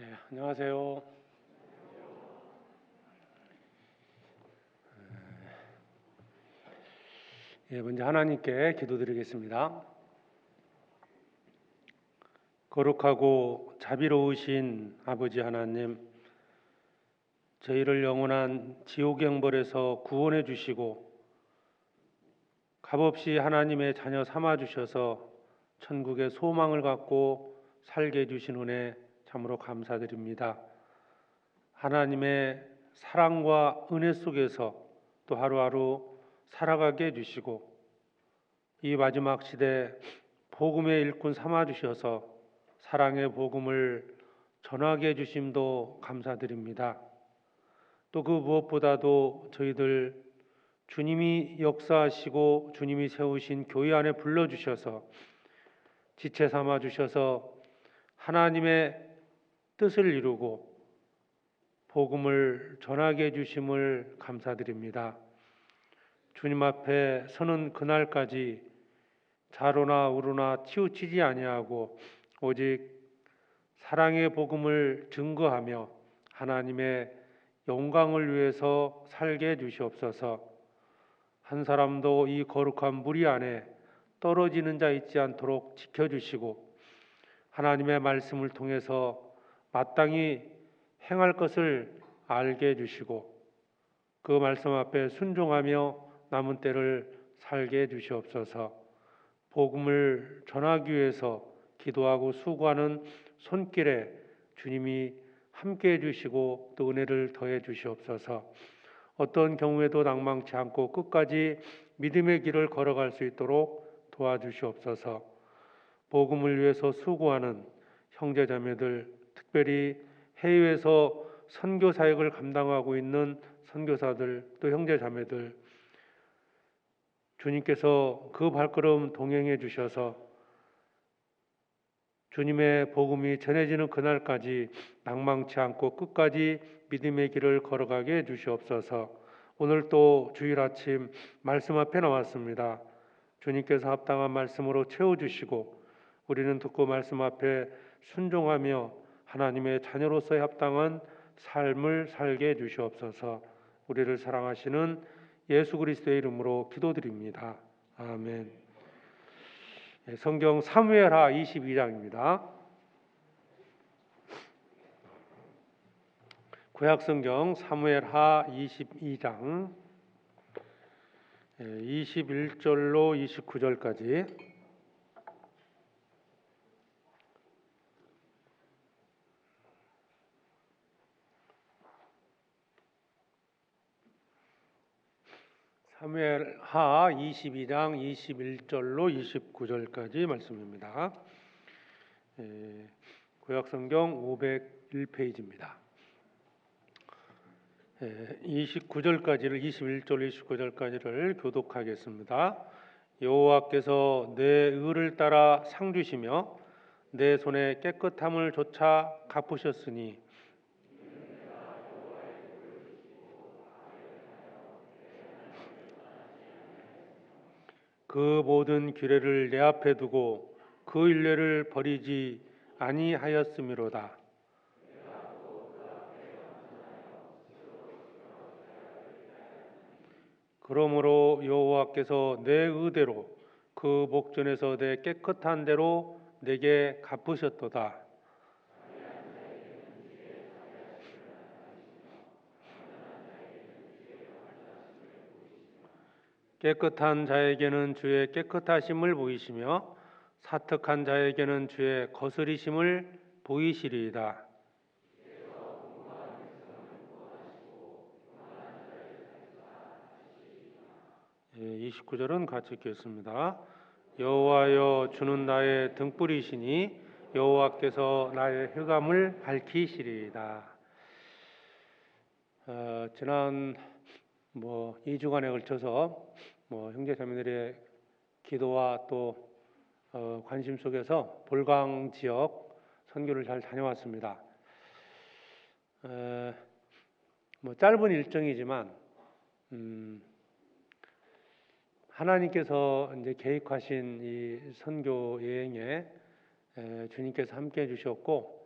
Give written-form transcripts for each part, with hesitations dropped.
안녕하세요. 먼저 하나님께 기도드리겠습니다. 거룩하고 자비로우신 아버지 하나님, 저희를 영원한 지옥의 형벌에서 구원해 주시고 값없이 하나님의 자녀 삼아 주셔서 천국의 소망을 갖고 살게 해주신 은혜 참으로 감사드립니다. 하나님의 사랑과 은혜 속에서 또 하루하루 살아가게 해주시고 이 마지막 시대 복음의 일꾼 삼아 주셔서 사랑의 복음을 전하게 해주심도 감사드립니다. 또 그 무엇보다도 저희들 주님이 역사하시고 주님이 세우신 교회 안에 불러주셔서 지체 삼아 주셔서 하나님의 뜻을 이루고 복음을 전하게 해주심을 감사드립니다. 주님 앞에 서는 그날까지 자로나 우로나 치우치지 아니하고 오직 사랑의 복음을 증거하며 하나님의 영광을 위해서 살게 해주시옵소서. 한 사람도 이 거룩한 무리 안에 떨어지는 자 있지 않도록 지켜주시고 하나님의 말씀을 통해서 마땅히 행할 것을 알게 해주시고 그 말씀 앞에 순종하며 남은 때를 살게 해주시옵소서. 복음을 전하기 위해서 기도하고 수고하는 손길에 주님이 함께 해주시고 또 은혜를 더해 주시옵소서. 어떤 경우에도 낭망치 않고 끝까지 믿음의 길을 걸어갈 수 있도록 도와주시옵소서. 복음을 위해서 수고하는 형제자매들, 특별히 해외에서 선교 사역을 감당하고 있는 선교사들 또 형제자매들, 주님께서 그 발걸음 동행해 주셔서 주님의 복음이 전해지는 그날까지 낭망치 않고 끝까지 믿음의 길을 걸어가게 해 주시옵소서. 오늘 또 주일 아침 말씀 앞에 나왔습니다. 주님께서 합당한 말씀으로 채워주시고 우리는 듣고 말씀 앞에 순종하며 하나님의 자녀로서의 합당한 삶을 살게 해 주시옵소서. 우리를 사랑하시는 예수 그리스도의 이름으로 기도드립니다. 아멘. 성경 사무엘하 22장입니다. 구약성경 사무엘하 22장 21절로 29절까지 사무엘하 22장 21절로 29절까지 말씀입니다. 구약성경 501페이지입니다. 29절까지를 21절 29절까지를 교독하겠습니다. 여호와께서 내 의를 따라 상 주시며 내 손의 깨끗함을 조차 갚으셨으니 그 모든 규례를 내 앞에 두고 그 율례를 버리지 아니하였음이로다. 그러므로 여호와께서 내 의대로 그 목전에서 내 깨끗한 대로 내게 갚으셨도다. 깨끗한 자에게는 주의 깨끗하심을 보이시며 사특한 자에게는 주의 거스리심을 보이시리이다. 29절은 같이 읽겠습니다. 여호와여 주는 나의 등불이시니 여호와께서 나의 흑암을 밝히시리이다. 지난 2주간에 걸쳐서 형제자매들의 기도와 또 관심 속에서 볼강 지역 선교를 잘 다녀왔습니다. 짧은 일정이지만 하나님께서 이제 계획하신 이 선교 여행에 주님께서 함께 해주셨고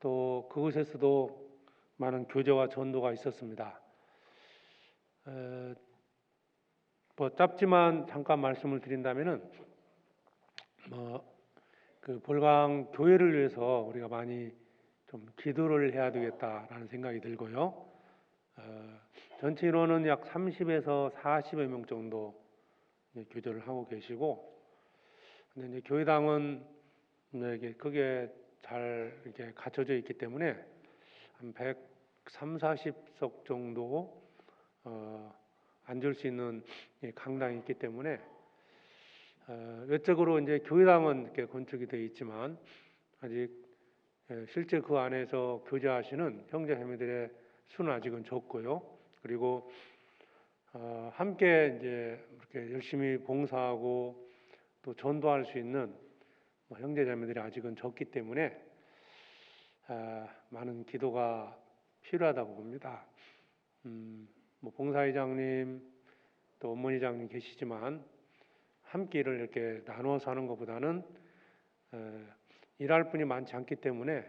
또 그곳에서도 많은 교제와 전도가 있었습니다. 뭐 짧지만 잠깐 말씀을 드린다면은 그 볼강 교회를 위해서 우리가 많이 좀 기도를 해야 되겠다라는 생각이 들고요. 전체 인원은 약 30에서 40여 명 정도 교제를 하고 계시고, 근데 이제 교회당은 이게 크게 잘 이렇게 갖춰져 있기 때문에 한 130, 40석 정도 앉을 수 있는 강당이 있기 때문에 외적으로 이제 교회당은 이렇게 건축이 되어 있지만 아직 실제 그 안에서 교제하시는 형제자매들의 수는 아직은 적고요. 그리고 함께 이제 이렇게 열심히 봉사하고 또 전도할 수 있는 형제자매들이 아직은 적기 때문에 많은 기도가 필요하다고 봅니다. 뭐 봉사회장님 또 원문회장님 계시지만 함께 일을 이렇게 나눠서 하는 것보다는 일할 분이 많지 않기 때문에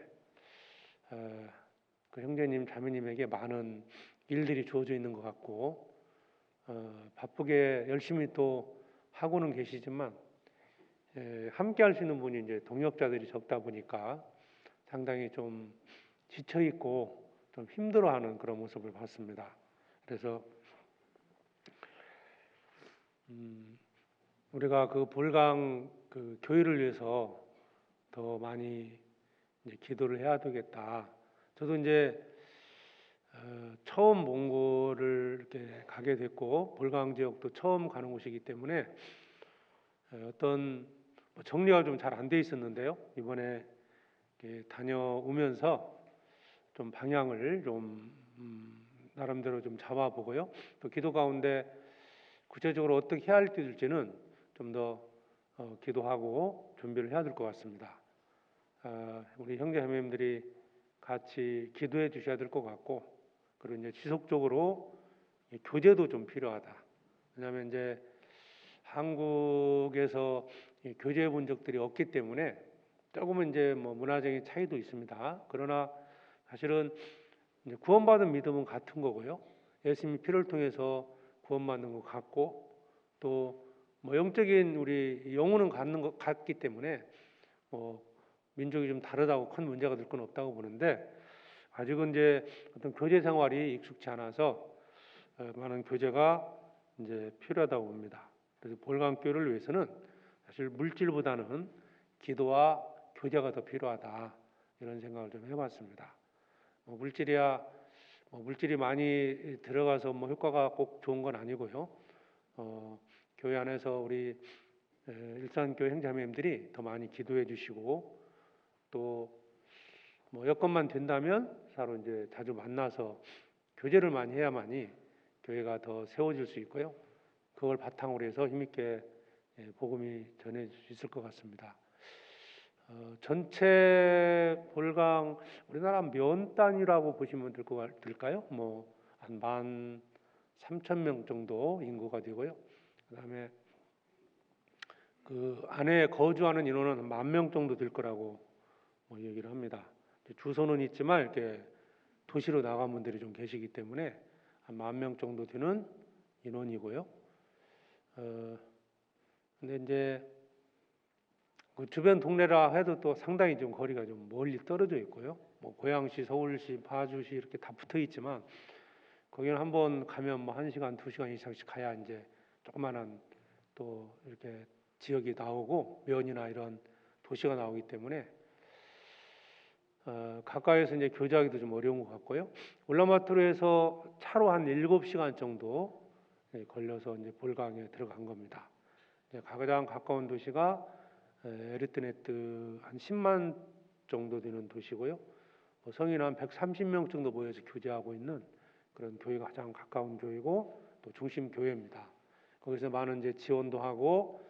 그 형제님 자매님에게 많은 일들이 주어져 있는 것 같고 바쁘게 열심히 또 하고는 계시지만 함께 할 수 있는 분이 이제 동역자들이 적다 보니까 상당히 좀 지쳐 있고 좀 힘들어하는 그런 모습을 봤습니다. 그래서 우리가 그 볼강 그 교회를 위해서 더 많이 이제 기도를 해야 되겠다. 저도 이제 처음 몽골을 이렇게 가게 됐고 볼강 지역도 처음 가는 곳이기 때문에 어떤 정리가 좀 잘 안 돼 있었는데요. 이번에 다녀오면서 좀 방향을 좀 나름대로 좀 잡아보고요. 또 기도 가운데 구체적으로 어떻게 해야 할지는 좀 더 기도하고 준비를 해야 될 것 같습니다. 우리 형제자매님들이 같이 기도해 주셔야 될 것 같고, 그리고 이제 지속적으로 교제도 좀 필요하다. 왜냐하면 이제 한국에서 교제해 본 적들이 없기 때문에 조금은 이제 뭐 문화적인 차이도 있습니다. 그러나 사실은 이제 구원받은 믿음은 같은 거고요. 예수님이 피를 통해서 구원받는 것 같고, 또 뭐 영적인 우리 영혼은 갖는 것 같기 때문에 뭐 민족이 좀 다르다고 큰 문제가 될 건 없다고 보는데, 아직은 이제 어떤 교제 생활이 익숙치 않아서 많은 교제가 이제 필요하다고 봅니다. 그래서 볼강교회를 위해서는 사실 물질보다는 기도와 교제가 더 필요하다, 이런 생각을 좀 해봤습니다. 물질이 많이 들어가서 뭐 효과가 꼭 좋은 건 아니고요. 교회 안에서 우리 일산교회 형제자매님들이 더 많이 기도해 주시고, 또 뭐 여건만 된다면 서로 이제 자주 만나서 교제를 많이 해야만이 교회가 더 세워질 수 있고요. 그걸 바탕으로 해서 힘있게 복음이 전해질 수 있을 것 같습니다. 전체 볼강 우리나라 면 단위라고 보시면 될까요? 뭐 한 13,000명 정도 인구가 되고요. 그다음에 그 안에 거주하는 인원은 10,000명 정도 될 거라고 뭐 얘기를 합니다. 주소는 있지만 이렇게 도시로 나간 분들이 좀 계시기 때문에 한 10,000명 정도 되는 인원이고요. 근데 이제 그 주변 동네라 해도 또 상당히 좀 거리가 좀 멀리 떨어져 있고요. 뭐 고양시, 서울시, 파주시 이렇게 다 붙어 있지만 거기는 한번 가면 뭐 1시간, 2시간 이상씩 가야 이제 조그만한 또 이렇게 지역이 나오고 면이나 이런 도시가 나오기 때문에 가까이에서 이제 교제하기도 좀 어려운 것 같고요. 울란바토르에서 차로 한 7시간 정도 걸려서 이제 볼강에 들어간 겁니다. 가장 가까운 도시가 에르트네트 한 10만 정도 되는 도시고요. 성인 한 130명 정도 모여서 교제하고 있는 그런 교회가 가장 가까운 교회고 또 중심 교회입니다. 거기서 많은 이제 지원도 하고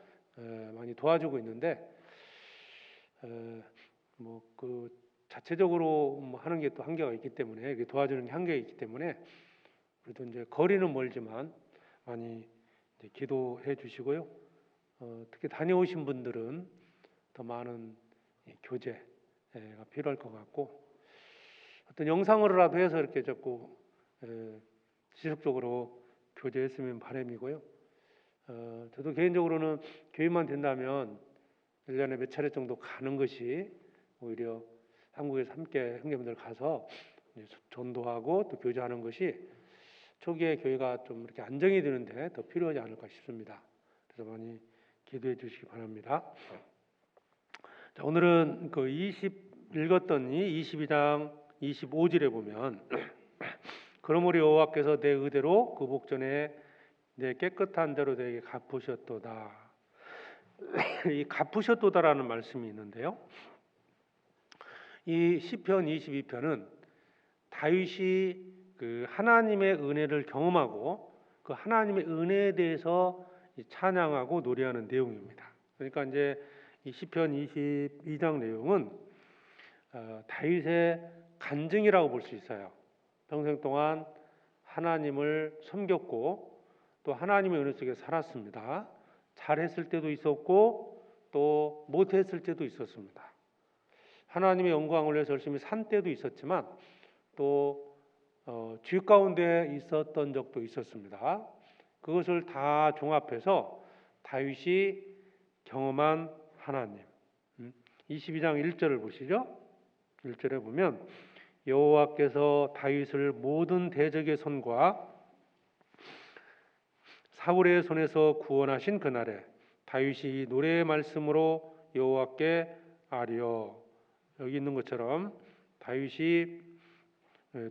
많이 도와주고 있는데 뭐 그 자체적으로 뭐 하는 게 또 한계가 있기 때문에 도와주는 게 한계가 있기 때문에 그래도 이제 거리는 멀지만 많이 이제 기도해 주시고요. 특히 다녀오신 분들은 더 많은 교제가 필요할 것 같고, 어떤 영상으로라도 해서 이렇게 자꾸 지속적으로 교제했으면 바람이고요. 저도 개인적으로는 교회만 된다면 1년에 몇 차례 정도 가는 것이 오히려 한국에서 함께 형제분들 가서 전도하고 또 교제하는 것이 초기에 교회가 좀 이렇게 안정이 되는데 더 필요하지 않을까 싶습니다. 그래서 많이 기도해 주시기 바랍니다. 자, 오늘은 읽었던 이 22장 25절에 보면 그러므로 여호와께서 내 의대로 그 복전에 내 깨끗한 대로 내게 갚으셨도다. 이 갚으셨도다라는 말씀이 있는데요. 이 시편 22편은 다윗이 그 하나님의 은혜를 경험하고 그 하나님의 은혜에 대해서 찬양하고 노래하는 내용입니다. 그러니까 이제 이 시편 22장 내용은 다윗의 간증이라고 볼 수 있어요. 평생 동안 하나님을 섬겼고 또 하나님의 은혜 속에 살았습니다. 잘했을 때도 있었고 또 못했을 때도 있었습니다. 하나님의 영광을 위해서 열심히 산 때도 있었지만 또 죄 가운데 있었던 적도 있었습니다. 그것을 다 종합해서 다윗이 경험한 하나님. 22장 1절을 보시죠. 1절에 보면 여호와께서 다윗을 모든 대적의 손과 사울의 손에서 구원하신 그날에 다윗이 노래의 말씀으로 여호와께 아뢰어. 여기 있는 것처럼 다윗이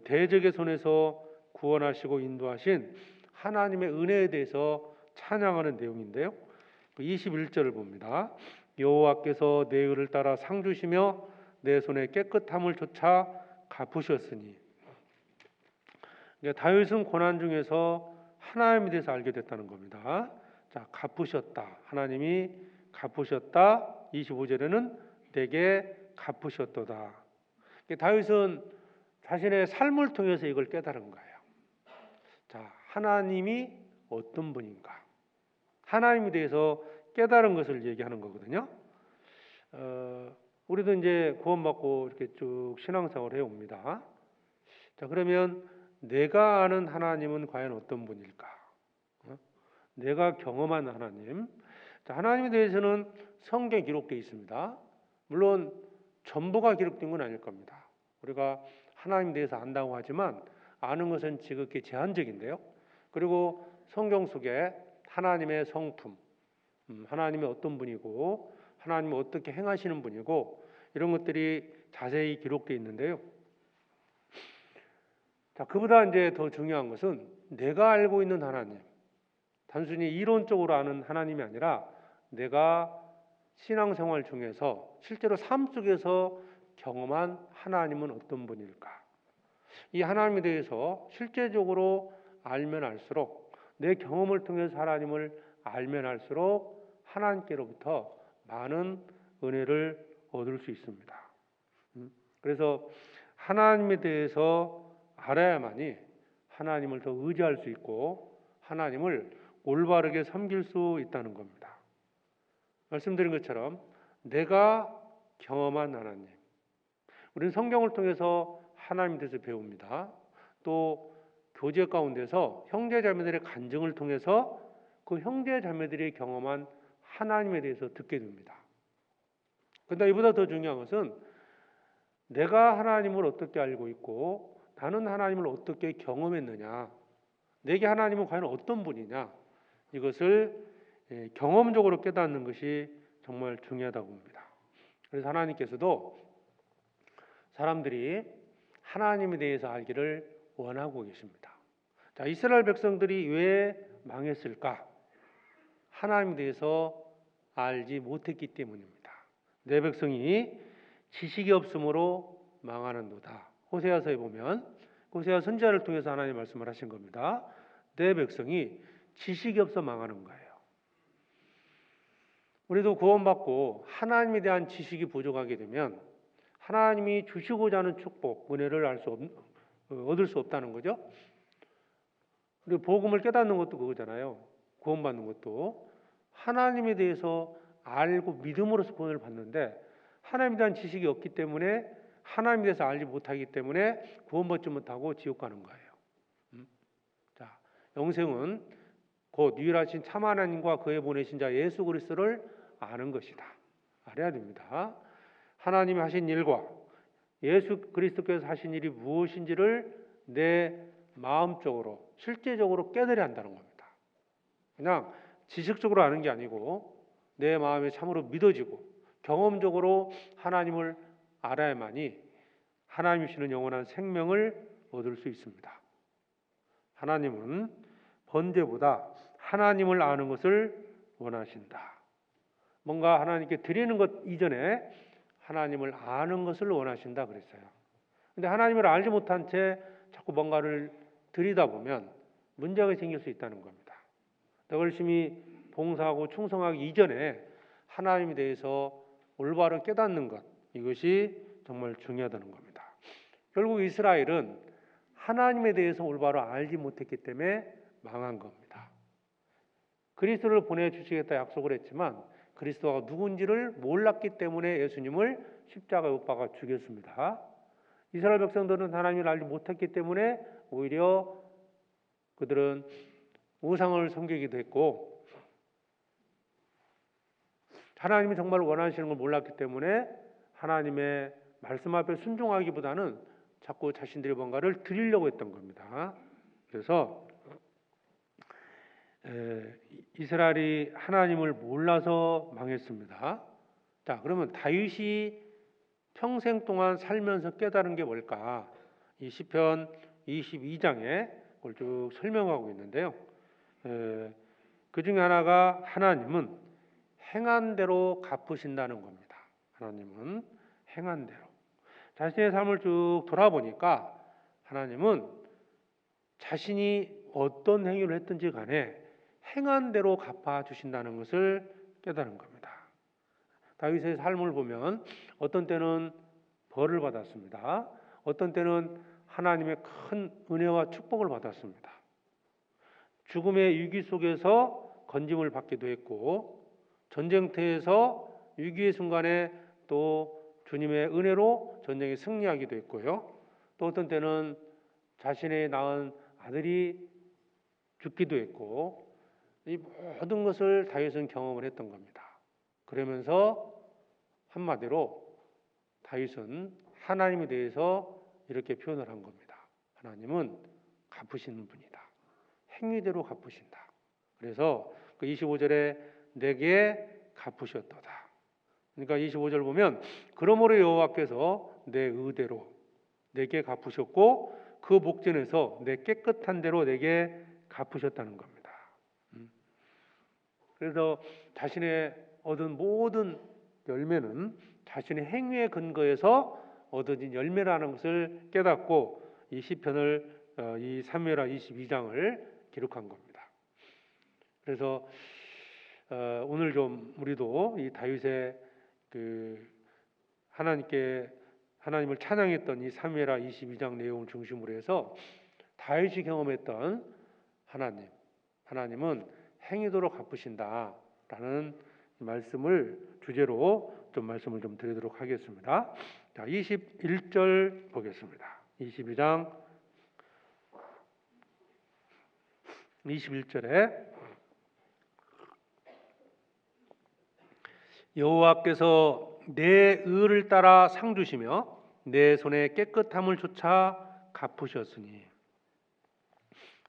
대적의 손에서 구원하시고 인도하신 하나님의 은혜에 대해서 찬양하는 내용인데요. 21절을 봅니다. 여호와께서 내 의를 따라 상 주시며 내 손에 깨끗함을 쫓아 갚으셨으니. 그러니까 다윗은 고난 중에서 하나님에 대해서 알게 됐다는 겁니다. 자, 갚으셨다. 하나님이 갚으셨다. 25절에는 내게 갚으셨도다. 다윗은 자신의 삶을 통해서 이걸 깨달은 거예요. 자, 하나님이 어떤 분인가? 하나님에 대해서 깨달은 것을 얘기하는 거거든요. 우리도 이제 구원받고 이렇게 쭉 신앙생활을 해옵니다. 자, 그러면 내가 아는 하나님은 과연 어떤 분일까? 내가 경험한 하나님. 자, 하나님에 대해서는 성경에 기록되어 있습니다. 물론 전부가 기록된 건 아닐 겁니다. 우리가 하나님에 대해서 안다고 하지만 아는 것은 지극히 제한적인데요. 그리고 성경 속에 하나님의 성품, 하나님이 어떤 분이고 하나님이 어떻게 행하시는 분이고 이런 것들이 자세히 기록되어 있는데요. 자, 그보다 이제 더 중요한 것은 내가 알고 있는 하나님, 단순히 이론적으로 아는 하나님이 아니라 내가 신앙생활 중에서 실제로 삶 속에서 경험한 하나님은 어떤 분일까? 이 하나님에 대해서 실제적으로 알면 알수록 내 경험을 통해서 하나님을 알면 알수록 하나님께로부터 많은 은혜를 얻을 수 있습니다. 그래서 하나님에 대해서 알아야만이 하나님을 더 의지할 수 있고 하나님을 올바르게 섬길 수 있다는 겁니다. 말씀드린 것처럼 내가 경험한 하나님, 우리는 성경을 통해서 하나님에 대해서 배웁니다. 또 교제 가운데서 형제자매들의 간증을 통해서 그 형제자매들이 경험한 하나님에 대해서 듣게 됩니다. 그런데 이보다 더 중요한 것은 내가 하나님을 어떻게 알고 있고 나는 하나님을 어떻게 경험했느냐, 내게 하나님은 과연 어떤 분이냐, 이것을 경험적으로 깨닫는 것이 정말 중요하다고 봅니다. 그래서 하나님께서도 사람들이 하나님에 대해서 알기를 원하고 계십니다. 자, 이스라엘 백성들이 왜 망했을까? 하나님에 대해서 알지 못했기 때문입니다. 내 백성이 지식이 없으므로 망하는도다. 호세아서에 보면 호세아 선지자를 통해서 하나님 말씀을 하신 겁니다. 내 백성이 지식이 없어 망하는 거예요. 우리도 구원받고 하나님에 대한 지식이 부족하게 되면 하나님이 주시고자 하는 축복, 은혜를 얻을 수 없다는 거죠. 그리고 복음을 깨닫는 것도 그거잖아요. 구원받는 것도 하나님에 대해서 알고 믿음으로써 구원을 받는데 하나님에 대한 지식이 없기 때문에 하나님에 대해서 알지 못하기 때문에 구원받지 못하고 지옥 가는 거예요. 자, 영생은 곧 유일하신 참 하나님과 그의 보내신 자 예수 그리스도를 아는 것이다. 알아야 됩니다. 하나님이 하신 일과 예수 그리스도께서 하신 일이 무엇인지를 내 마음적으로 실제적으로 깨달아야 한다는 겁니다. 그냥 지식적으로 아는 게 아니고 내 마음에 참으로 믿어지고 경험적으로 하나님을 알아야만이 하나님이 주시는 영원한 생명을 얻을 수 있습니다. 하나님은 번제보다 하나님을 아는 것을 원하신다. 뭔가 하나님께 드리는 것 이전에 하나님을 아는 것을 원하신다 그랬어요. 근데 하나님을 알지 못한 채 자꾸 뭔가를 드리다 보면 문제가 생길 수 있다는 겁니다. 내가 열심히 봉사하고 충성하기 이전에 하나님에 대해서 올바로 깨닫는 것, 이것이 정말 중요하다는 겁니다. 결국 이스라엘은 하나님에 대해서 올바로 알지 못했기 때문에 망한 겁니다. 그리스도를 보내주시겠다 약속을 했지만 그리스도가 누군지를 몰랐기 때문에 예수님을 십자가에 못 박아 죽였습니다. 이스라엘 백성들은 하나님을 알지 못했기 때문에 오히려 그들은 우상을 섬기기도 했고 하나님이 정말 원하시는 걸 몰랐기 때문에 하나님의 말씀 앞에 순종하기보다는 자꾸 자신들이 뭔가를 드리려고 했던 겁니다. 그래서 이스라엘이 하나님을 몰라서 망했습니다. 자, 그러면 다윗이 평생 동안 살면서 깨달은 게 뭘까? 이 시편 22장에 그걸 쭉 설명하고 있는데요. 그 중에 하나가 하나님은 행한 대로 갚으신다는 겁니다. 하나님은 행한 대로. 자신의 삶을 쭉 돌아보니까 하나님은 자신이 어떤 행위를 했든지 간에 행한 대로 갚아주신다는 것을 깨달은 겁니다. 다윗의 삶을 보면 어떤 때는 벌을 받았습니다. 어떤 때는 하나님의 큰 은혜와 축복을 받았습니다. 죽음의 위기 속에서 건짐을 받기도 했고 전쟁터에서 위기의 순간에 또 주님의 은혜로 전쟁에 승리하기도 했고요. 또 어떤 때는 자신의 낳은 아들이 죽기도 했고 이 모든 것을 다윗은 경험을 했던 겁니다. 그러면서 한마디로 다윗은 하나님에 대해서 이렇게 표현을 한 겁니다. 하나님은 갚으시는 분이다. 행위대로 갚으신다. 그래서 그 25절에 내게 갚으셨도다. 그러니까 25절 보면 그러므로 여호와께서 내 의대로 내게 갚으셨고 그 목전에서 내 깨끗한 대로 내게 갚으셨다는 겁니다. 그래서 자신의 얻은 모든 열매는 자신의 행위에 근거해서 얻어진 열매라는 것을 깨닫고 이 시편을 이 사무엘하 22장을 기록한 겁니다. 그래서 오늘 좀 우리도 이 다윗의 그 하나님을 찬양했던 이 사무엘하 22장 내용을 중심으로 해서 다윗이 경험했던 하나님은 행위대로 갚으신다라는 말씀을 주제로 좀 말씀을 좀 드리도록 하겠습니다. 자, 21절 보겠습니다. 22장 21절에 여호와께서 내 의를 따라 상 주시며 내 손의 깨끗함을 쫓아 갚으셨으니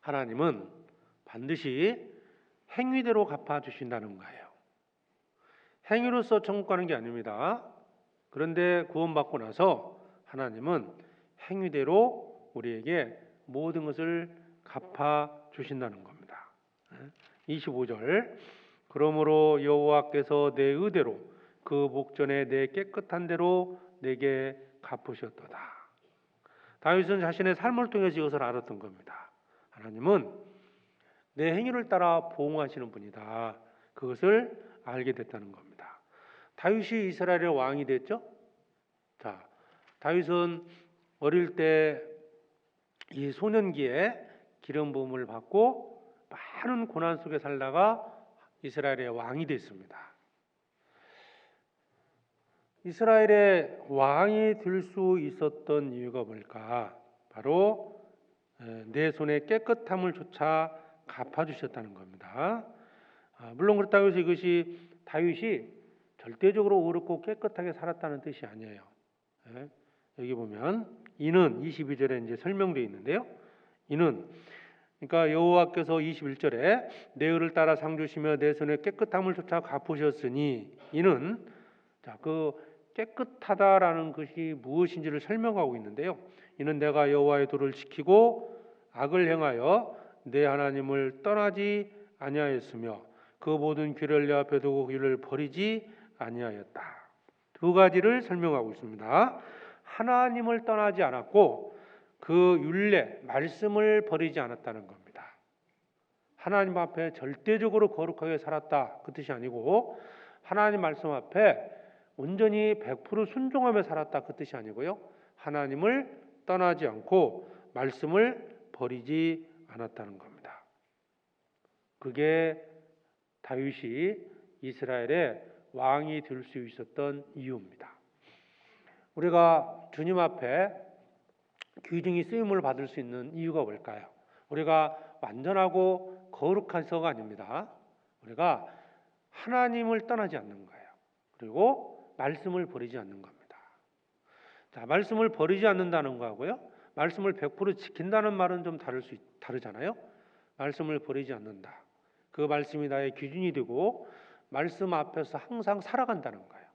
하나님은 반드시 행위대로 갚아주신다는 거예요. 행위로서 천국 가는 게 아닙니다. 그런데 구원받고 나서 하나님은 행위대로 우리에게 모든 것을 갚아주신다는 겁니다. 25절 그러므로 여호와께서 내 의대로 그 목전에 내 깨끗한 대로 내게 갚으셨도다. 다윗은 자신의 삶을 통해서 이것을 알았던 겁니다. 하나님은 내 행위를 따라 보응하시는 분이다. 그것을 알게 됐다는 겁니다. 다윗이 이스라엘의 왕이 됐죠. 자, 다윗은 어릴 때 이 소년기에 기름 부음을 받고 많은 고난 속에 살다가 이스라엘의 왕이 됐습니다. 이스라엘의 왕이 될 수 있었던 이유가 뭘까? 바로 내 손의 깨끗함을 조차 갚아주셨다는 겁니다. 물론 그렇다고 해서 이것이 다윗이 절대적으로 옳고 깨끗하게 살았다는 뜻이 아니에요. 여기 보면 이는 22절에 이제 설명되어 있는데요. 이는 그러니까 여호와께서 21절에 내 의를 따라 상 주시며 내 손의 깨끗함을 조차 갚으셨으니 이는 그 깨끗하다라는 것이 무엇인지를 설명하고 있는데요. 이는 내가 여호와의 도를 지키고 악을 행하여 내 하나님을 떠나지 아니하였으며 그 모든 규례를 내 앞에 두고 규례를 버리지 아니하였다. 두 가지를 설명하고 있습니다. 하나님을 떠나지 않았고 그 율례, 말씀을 버리지 않았다는 겁니다. 하나님 앞에 절대적으로 거룩하게 살았다 그 뜻이 아니고 하나님 말씀 앞에 온전히 100% 순종하며 살았다 그 뜻이 아니고요. 하나님을 떠나지 않고 말씀을 버리지 않았다는 겁니다. 그게 다윗이 이스라엘의 왕이 될 수 있었던 이유입니다. 우리가 주님 앞에 귀중히 쓰임을 받을 수 있는 이유가 뭘까요? 우리가 완전하고 거룩해서가 아닙니다. 우리가 하나님을 떠나지 않는 거예요. 그리고 말씀을 버리지 않는 겁니다. 자, 말씀을 버리지 않는다는 거하고요. 말씀을 100% 지킨다는 말은 좀 다르잖아요. 말씀을 버리지 않는다. 그 말씀이 나의 기준이 되고 말씀 앞에서 항상 살아간다는 거예요.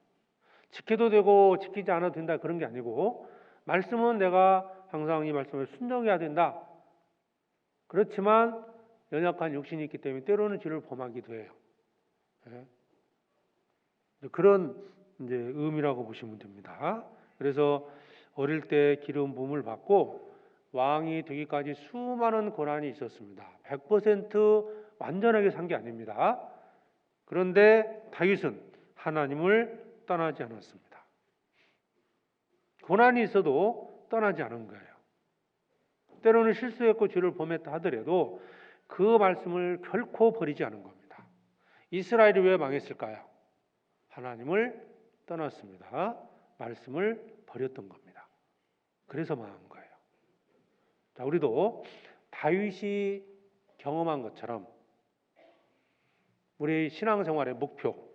지켜도 되고 지키지 않아도 된다 그런 게 아니고 말씀은 내가 항상 이 말씀을 순종해야 된다. 그렇지만 연약한 육신이 있기 때문에 때로는 죄를 범하기도 해요. 그런 이제 의미라고 보시면 됩니다. 그래서 어릴 때 기름 부음을 받고 왕이 되기까지 수많은 고난이 있었습니다. 100% 완전하게 산 게 아닙니다. 그런데 다윗은 하나님을 떠나지 않았습니다. 고난이 있어도 떠나지 않은 거예요. 때로는 실수했고 죄를 범했다 하더라도 그 말씀을 결코 버리지 않은 겁니다. 이스라엘이 왜 망했을까요? 하나님을 떠났습니다. 말씀을 버렸던 겁니다. 그래서 망한 거예요. 자, 우리도 다윗이 경험한 것처럼 우리 신앙생활의 목표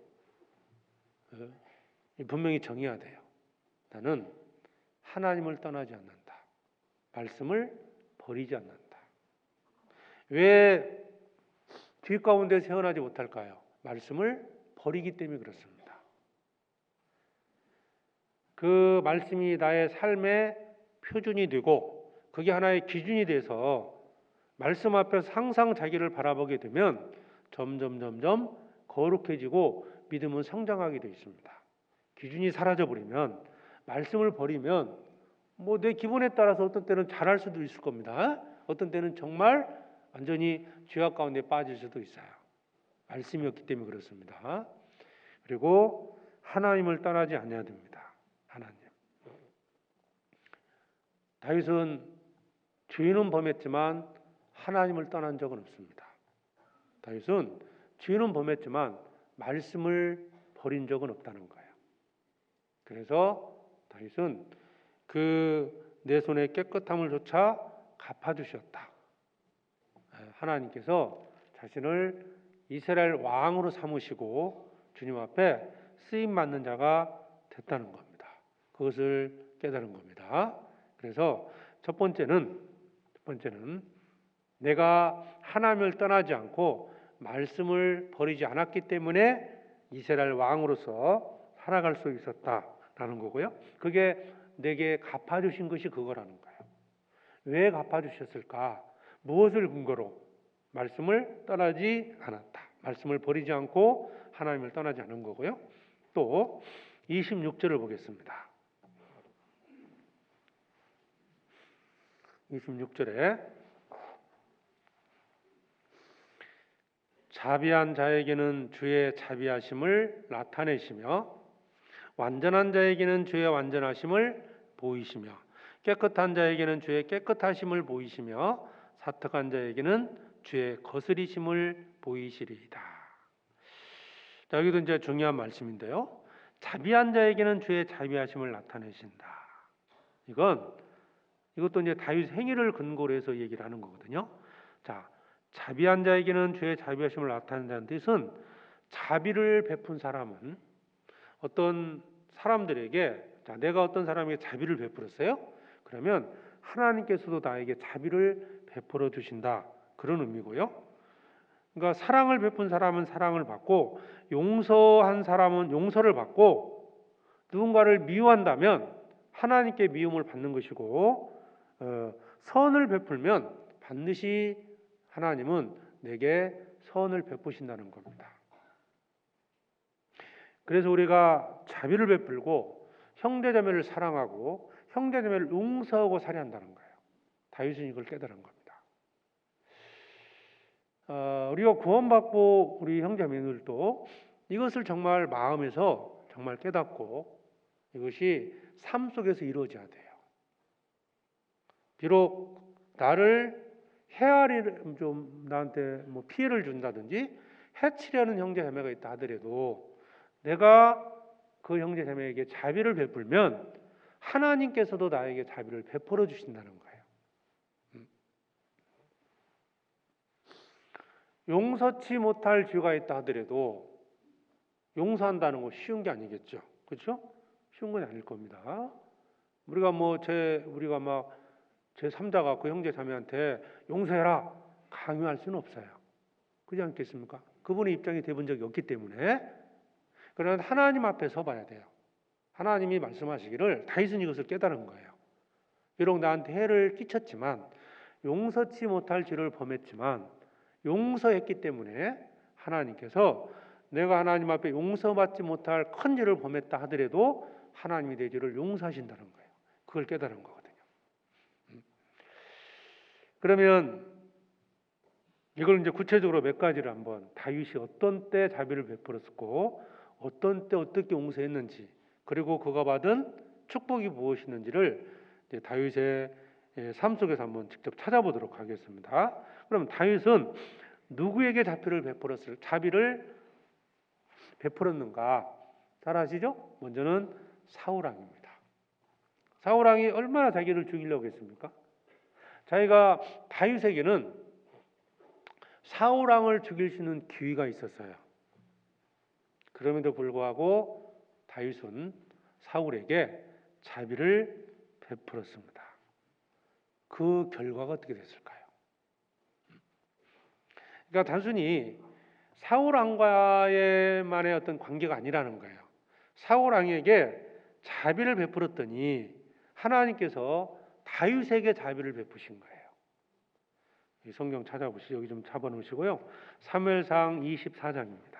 분명히 정해야 돼요. 나는 하나님을 떠나지 않는다. 말씀을 버리지 않는다. 왜 뒷가운데 세어나지 못할까요? 말씀을 버리기 때문에 그렇습니다. 그 말씀이 나의 삶의 표준이 되고 그게 하나의 기준이 돼서 말씀 앞에서 항상 자기를 바라보게 되면 점점 거룩해지고 믿음은 성장하게 되어 있습니다. 기준이 사라져버리면 말씀을 버리면 뭐 내 기분에 따라서 어떤 때는 잘할 수도 있을 겁니다. 어떤 때는 정말 완전히 죄악 가운데 빠질 수도 있어요. 말씀이 없기 때문에 그렇습니다. 그리고 하나님을 떠나지 않아야 됩니다. 하나님. 다윗은 죄는 범했지만 하나님을 떠난 적은 없습니다. 다윗은 죄는 범했지만 말씀을 버린 적은 없다는 거예요. 그래서 다윗은 그 내 손의 깨끗함을 조차 갚아주셨다. 하나님께서 자신을 이스라엘 왕으로 삼으시고 주님 앞에 쓰임 받는 자가 됐다는 겁니다. 그것을 깨달은 겁니다. 그래서 첫 번째는 내가 하나님을 떠나지 않고 말씀을 버리지 않았기 때문에 이스라엘 왕으로서 살아갈 수 있었다라는 거고요. 그게 내게 갚아주신 것이 그거라는 거예요. 왜 갚아주셨을까? 무엇을 근거로? 말씀을 떠나지 않았다. 말씀을 버리지 않고 하나님을 떠나지 않은 거고요. 또 26절을 보겠습니다. 26절에 자비한 자에게는 주의 자비하심을 나타내시며 완전한 자에게는 주의 완전하심을 보이시며 깨끗한 자에게는 주의 깨끗하심을 보이시며 사특한 자에게는 주의 거스리심을 보이시리이다. 자, 여기도 이제 중요한 말씀인데요. 자비한 자에게는 주의 자비하심을 나타내신다. 이것도 이제 다윗 행위를 근거로 해서 얘기를 하는 거거든요. 자, 자비한 자에게는 주의 자비하심을 나타낸다는 뜻은 자비를 베푼 사람은 어떤 사람들에게, 자, 내가 어떤 사람에게 자비를 베풀었어요? 그러면 하나님께서도 나에게 자비를 베풀어 주신다. 그런 의미고요. 그러니까 사랑을 베푼 사람은 사랑을 받고, 용서한 사람은 용서를 받고, 누군가를 미워한다면 하나님께 미움을 받는 것이고, 선을 베풀면 반드시 하나님은 내게 선을 베푸신다는 겁니다. 그래서 우리가 자비를 베풀고 형제자매를 사랑하고 형제자매를 용서하고 살아야 한다는 거예요. 다윗은 이걸 깨달은 겁니다. 우리가 구원받고 우리 형제자매들도 이것을 정말 마음에서 정말 깨닫고 이것이 삶 속에서 이루어져야 돼요. 비록 나를 좀 나한테 뭐 피해를 준다든지 해치려는 형제자매가 있다 하더라도 내가 그 형제자매에게 자비를 베풀면 하나님께서도 나에게 자비를 베풀어 주신다는 거예요. 용서치 못할 죄가 있다 하더라도 용서한다는 거 쉬운 게 아니겠죠. 그렇죠? 쉬운 건 아닐 겁니다. 우리가 막 제3자가 그 형제자매한테 용서해라 강요할 수는 없어요. 그렇지 않겠습니까? 그분의 입장이 돼본 적이 없기 때문에. 그러나 하나님 앞에 서봐야 돼요. 하나님이 말씀하시기를 다윗은 이것을 깨달은 거예요. 비록 나한테 해를 끼쳤지만 용서치 못할 죄를 범했지만 용서했기 때문에 하나님께서 내가 하나님 앞에 용서받지 못할 큰 죄를 범했다 하더라도 하나님이 내 죄를 용서하신다는 거예요. 그걸 깨달은 거거든요. 그러면 이걸 이제 구체적으로 몇 가지를 한번 다윗이 어떤 때 자비를 베풀었고 어떤 때 어떻게 용서했는지 그리고 그가 받은 축복이 무엇이었는지를 이제 다윗의 삶 속에서 한번 직접 찾아보도록 하겠습니다. 그럼 다윗은 누구에게 자비를 베풀었는가? 잘 아시죠? 먼저는 사울 왕입니다. 사울 왕이 얼마나 자기를 죽이려고 했습니까? 자기가 다윗에게는 사울 왕을 죽일 수 있는 기회가 있었어요. 그럼에도 불구하고 다윗은 사울에게 자비를 베풀었습니다. 그 결과가 어떻게 됐을까요? 그러니까 단순히 사울 왕과의만의 어떤 관계가 아니라는 거예요. 사울 왕에게 자비를 베풀었더니 하나님께서 다윗에게 자비를 베푸신 거예요. 이 성경 찾아보시죠. 여기 좀 잡아놓으시고요. 사무엘상 24장입니다.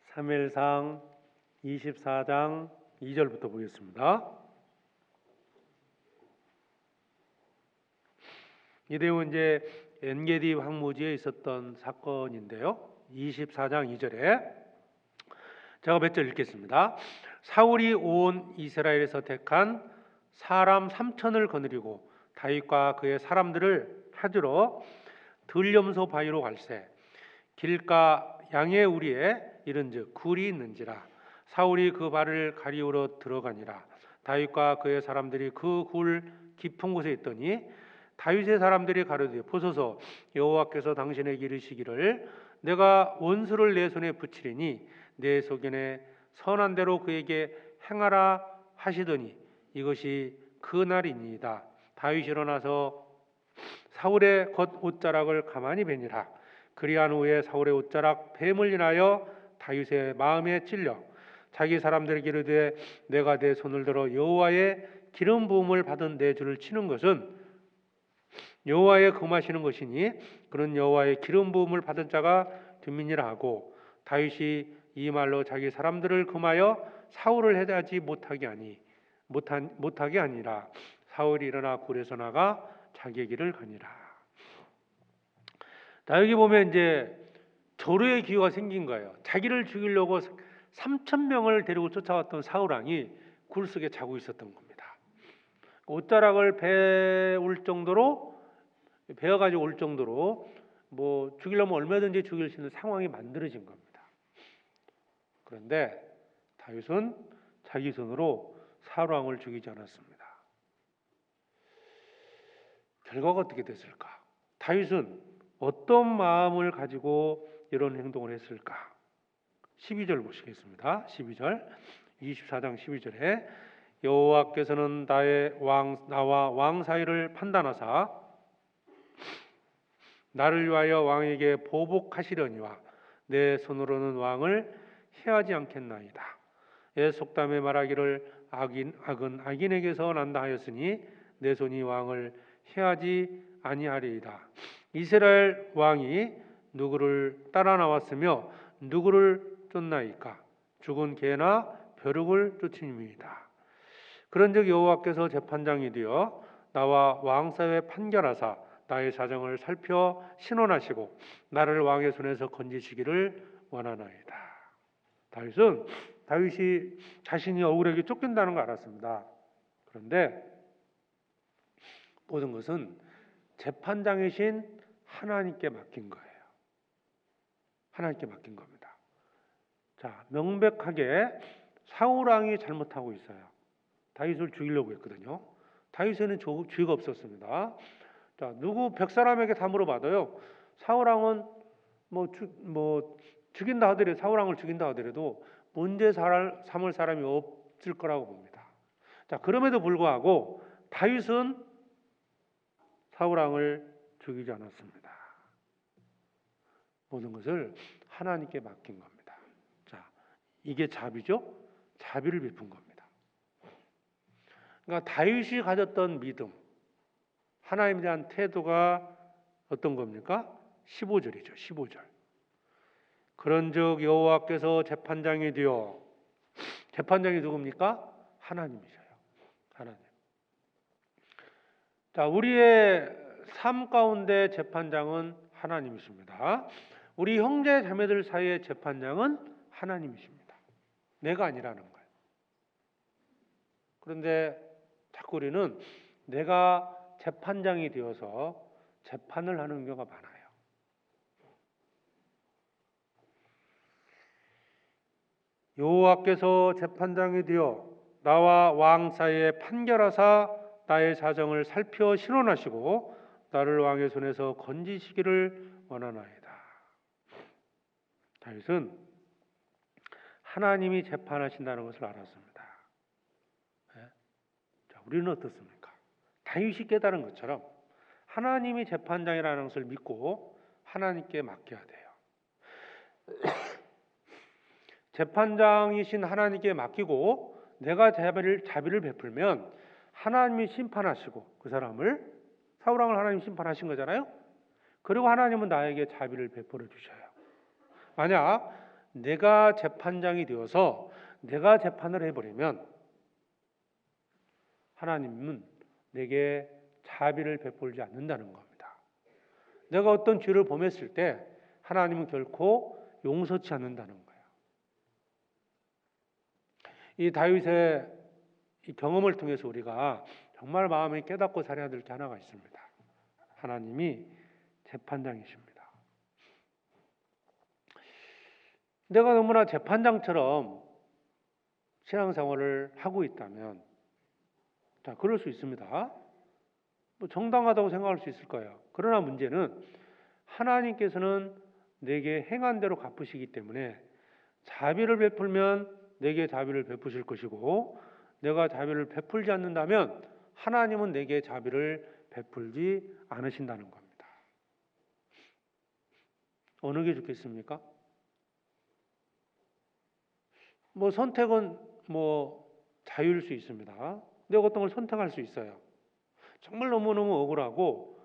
사무엘상 24장 2절부터 보겠습니다. 이 내용은 이제 엔게디 황무지에 있었던 사건인데요. 24장 2절에 제가 몇 절 읽겠습니다. 사울이 온 이스라엘에서 택한 사람 3천을 거느리고 다윗과 그의 사람들을 찾으러 들염소 바위로 갈새 길가 양의 우리에 이른즉 굴이 있는지라 사울이 그 발을 가리우러 들어가니라 다윗과 그의 사람들이 그 굴 깊은 곳에 있더니 다윗의 사람들이 가로되 보소서 여호와께서 당신에게 이르시기를 내가 원수를 내 손에 붙이리니 내 소견에 선한 대로 그에게 행하라 하시더니 이것이 그 날이니이다. 다윗이 일어나서 사울의 겉 옷자락을 가만히 베니라. 그리한 후에 사울의 옷자락 뱀을 인하여 다윗의 마음에 찔려 자기 사람들에게 이르되 내가 내 손을 들어 여호와의 기름 부음을 받은 내 주를 치는 것은 여호와의 금하시는 것이니 그는 여호와의 기름 부음을 받은 자가 됨이니라 하고 다윗이 이 말로 자기 사람들을 금하여 사울을 해하지 못하게 아니라 사울이 일어나 굴에서 나가 자기의 길을 가니라. 자, 여기 보면 이제 절호의 기회가 생긴 거예요. 자기를 죽이려고 3,000명을 데리고 쫓아왔던 사울왕이 굴 속에 자고 있었던 겁니다. 옷자락을 베울 정도로 베어가지고 올 정도로 뭐 죽이려면 얼마든지 죽일 수 있는 상황이 만들어진 겁니다. 그런데 다윗은 자기 손으로 사울 왕을 죽이지 않았습니다. 결과가 어떻게 됐을까? 다윗은 어떤 마음을 가지고 이런 행동을 했을까? 12절 보시겠습니다. 12절 24장 12절에 여호와께서는 나와 왕 사이를 판단하사 나를 위하여 왕에게 보복하시려니와 내 손으로는 왕을 해하지 않겠나이다. 예, 속담에 말하기를 악은 악인에게서 난다 하였으니 내 손이 왕을 해하지 아니하리이다. 이스라엘 왕이 누구를 따라 나왔으며 누구를 쫓나이까? 죽은 개나 벼룩을 쫓으님이다. 그런즉 여호와께서 재판장이 되어 나와 왕 사이에 판결하사 나의 사정을 살펴 신원하시고 나를 왕의 손에서 건지시기를 원하나이다. 다윗이 자신이 억울하게 쫓긴다는 걸 알았습니다. 그런데 모든 것은 재판장이신 하나님께 맡긴 거예요. 하나님께 맡긴 겁니다. 자, 명백하게 사울 왕이 잘못하고 있어요. 다윗을 죽이려고 했거든요. 다윗에는 죄가 없었습니다. 자, 누구 100사람에게 다 물어봐도요. 사울 왕은 죽인다 하더라도 사울 왕을 죽인다 하더라도 문제 삼을 사람이 없을 거라고 봅니다. 자, 그럼에도 불구하고 다윗은 사울 왕을 죽이지 않았습니다. 모든 것을 하나님께 맡긴 겁니다. 자, 이게 자비죠? 자비를 베푼 겁니다. 그러니까 다윗이 가졌던 믿음, 하나님에 대한 태도가 어떤 겁니까? 15절이죠. 15절. 그런즉 여호와께서 재판장이 되어, 재판장이 누굽니까? 하나님이셔요. 하나님. 자, 우리의 삶 가운데 재판장은 하나님이십니다. 우리 형제 자매들 사이의 재판장은 하나님이십니다. 내가 아니라는 거예요. 그런데 자꾸 우리는 내가 재판장이 되어서 재판을 하는 경우가 많아요. 여호와께서 재판장이 되어 나와 왕 사이에 판결하사 나의 사정을 살펴 신원하시고 나를 왕의 손에서 건지시기를 원하나이다. 다윗은 하나님이 재판하신다는 것을 알았습니다. 자, 우리는 어떻습니까? 다윗이 깨달은 것처럼 하나님이 재판장이라는 것을 믿고 하나님께 맡겨야 돼요. 재판장이신 하나님께 맡기고 내가 자비를 베풀면 하나님이 심판하시고 그 사람을 사울 왕을 하나님이 심판하신 거잖아요. 그리고 하나님은 나에게 자비를 베풀어 주셔요. 만약 내가 재판장이 되어서 내가 재판을 해버리면 하나님은 내게 자비를 베풀지 않는다는 겁니다. 내가 어떤 죄를 범했을 때 하나님은 결코 용서치 않는다는 거예요. 이 다윗의 이 경험을 통해서 우리가 정말 마음에 깨닫고 살아야 될 게 하나가 있습니다. 하나님이 재판장이십니다. 내가 너무나 재판장처럼 신앙생활을 하고 있다면, 자, 그럴 수 있습니다. 정당하다고 생각할 수 있을 거예요. 그러나 문제는 하나님께서는 내게 행한 대로 갚으시기 때문에 자비를 베풀면 내게 자비를 베푸실 것이고, 내가 자비를 베풀지 않는다면 하나님은 내게 자비를 베풀지 않으신다는 겁니다. 어느 게 좋겠습니까? 선택은 자유일 수 있습니다. 내가 어떤 걸 선택할 수 있어요. 정말 너무너무 억울하고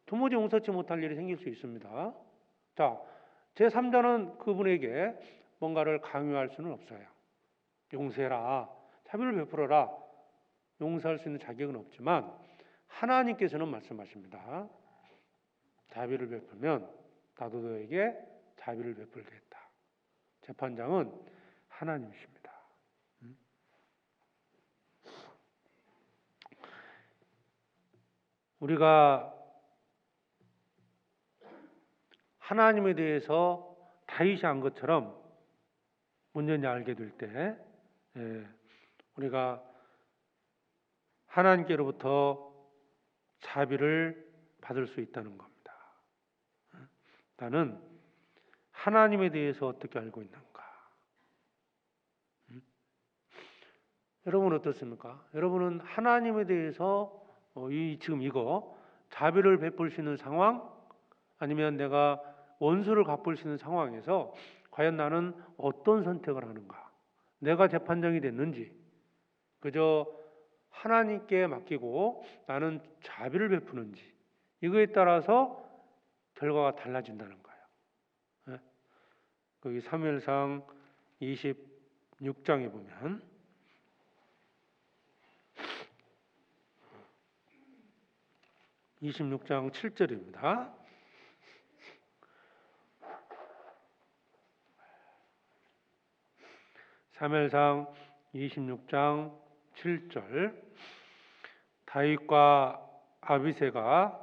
도무지 용서치 못할 일이 생길 수 있습니다. 자, 제3자는 그분에게 뭔가를 강요할 수는 없어요. 용서해라, 자비를 베풀어라, 용서할 수 있는 자격은 없지만 하나님께서는 말씀하십니다. 자비를 베풀면 나도 너에게 자비를 베풀겠다. 재판장은 하나님이십니다. 우리가 하나님에 대해서 다윗이 한 것처럼 온전히 알게 될 때 우리가 하나님께로부터 자비를 받을 수 있다는 겁니다. 나는 하나님에 대해서 어떻게 알고 있는가? 여러분은 어떻습니까? 여러분은 하나님에 대해서 지금 이거 자비를 베풀 수 있는 상황, 아니면 내가 원수를 갚을 수 있는 상황에서 과연 나는 어떤 선택을 하는가? 내가 재판장이 됐는지, 그저 하나님께 맡기고 나는 자비를 베푸는지, 이거에 따라서 결과가 달라진다는 거예요. 거기 사무엘상 26장에 보면 26장 7절입니다. 사무엘상 26장 7절. 다윗과 아비새가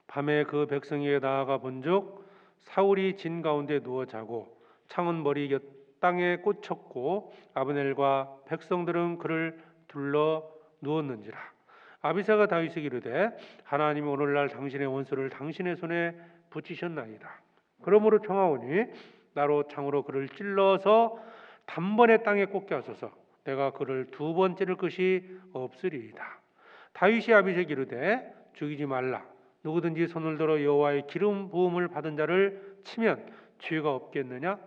밤에 그 백성에게 나아가 본즉 사울이 진 가운데 누워 자고 창은 머리 곁 땅에 꽂혔고 아브넬과 백성들은 그를 둘러 누웠는지라. 아비새가 다윗에게 이르되 하나님이 오늘날 당신의 원수를 당신의 손에 붙이셨나이다. 그러므로 청하오니 나로 창으로 그를 찔러서 단번에 땅에 꽂게 하소서. 내가 그를 두 번 찌를 것이 없으리이다. 다윗이 아비새에게 이르되 죽이지 말라. 누구든지 손을 들어 여호와의 기름 부음을 받은 자를 치면 죄가 없겠느냐?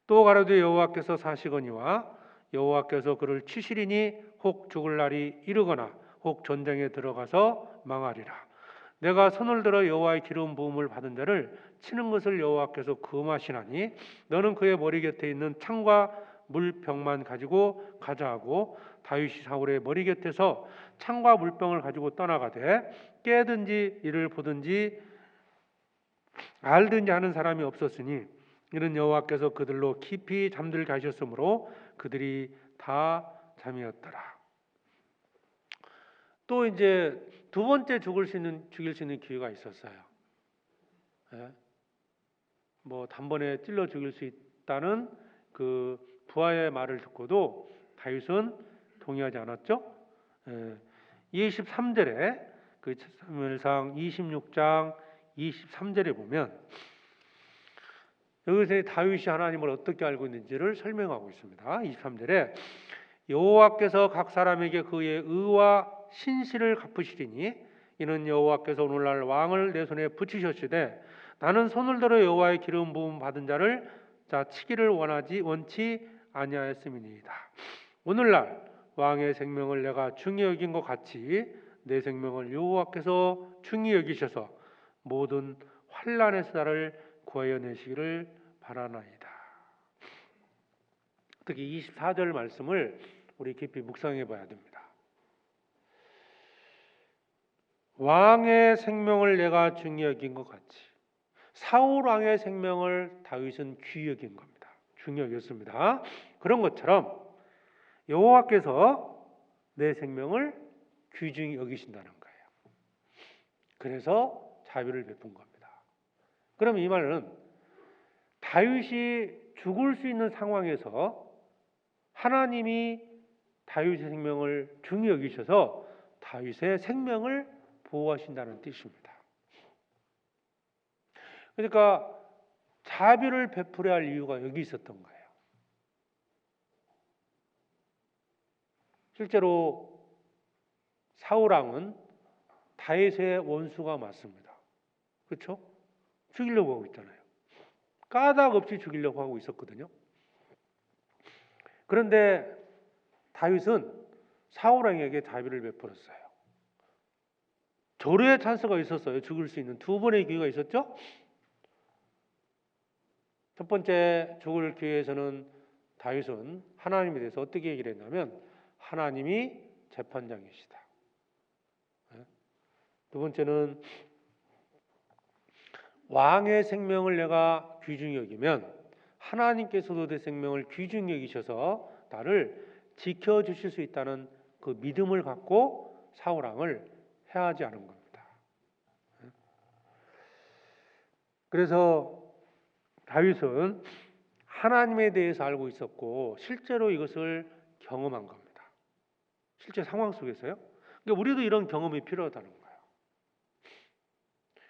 또 가로되 여호와께서 사시거니와 여호와께서 그를 치시리니 혹 죽을 날이 이르거나 혹 전쟁에 들어가서 망하리라. 내가 손을 들어 여호와의 기름 부음을 받은 자를 치는 것을 여호와께서 금하시나니 너는 그의 머리 곁에 있는 창과 물병만 가지고 가자 하고 다윗이 사울의 머리 곁에서 창과 물병을 가지고 떠나가되 깨든지 이를 보든지 알든지 하는 사람이 없었으니 이는 여호와께서 그들로 깊이 잠들게 하셨으므로 그들이 다 잠이었더라. 또 이제 두 번째 죽일 수 있는 기회가 있었어요. 뭐 단번에 찔러 죽일 수 있다는 그 부하의 말을 듣고도 다윗은 동의하지 않았죠. 23절에 그 사무엘상 26장 23절에 보면 여기서 다윗이 하나님을 어떻게 알고 있는지를 설명하고 있습니다. 23절에 여호와께서 각 사람에게 그의 의와 신실을 갚으시리니 이는 여호와께서 오늘날 왕을 내 손에 붙이셨으되 나는 손을 들어 여호와의 기름 부음 받은 자를 치기를 원치 아니하였음이니이다. 오늘날 왕의 생명을 내가 중히 여긴 것 같이 내 생명을 여호와께서 중히 여기셔서 모든 환난에서 나를 구하여 내시기를 바라나이다. 특히 24절 말씀을 우리 깊이 묵상해 봐야 됩니다. 왕의 생명을 내가 중히 여긴 것 같이 사울 왕의 생명을 다윗은 귀히 여긴 겁니다. 중히 여겼습니다. 그런 것처럼 여호와께서 내 생명을 귀중히 여기신다는 거예요. 그래서 자비를 베푼 겁니다. 그럼 이 말은 다윗이 죽을 수 있는 상황에서 하나님이 다윗의 생명을 중히 여기셔서 다윗의 생명을 보호하신다는 뜻입니다. 그러니까 자비를 베풀어야 할 이유가 여기 있었던 거예요. 실제로 사울 왕은 다윗의 원수가 맞습니다. 그렇죠? 죽이려고 하고 있잖아요. 까닭 없이 죽이려고 하고 있었거든요. 그런데 다윗은 사울 왕에게 자비를 베풀었어요. 절호의 찬스가 있었어요. 죽을 수 있는 두 번의 기회가 있었죠. 첫 번째 죽을 기회에서는 다윗은 하나님에 대해서 어떻게 얘기를 했냐면 하나님이 재판장이시다. 두 번째는 왕의 생명을 내가 귀중히 여기면 하나님께서도 내 생명을 귀중히 여기셔서 나를 지켜주실 수 있다는 그 믿음을 갖고 사울 왕을 해하지 않은 겁니다. 그래서 다윗은 하나님에 대해서 알고 있었고 실제로 이것을 경험한 겁니다. 실제 상황 속에서요. 그러니까 우리도 이런 경험이 필요하다는 거예요.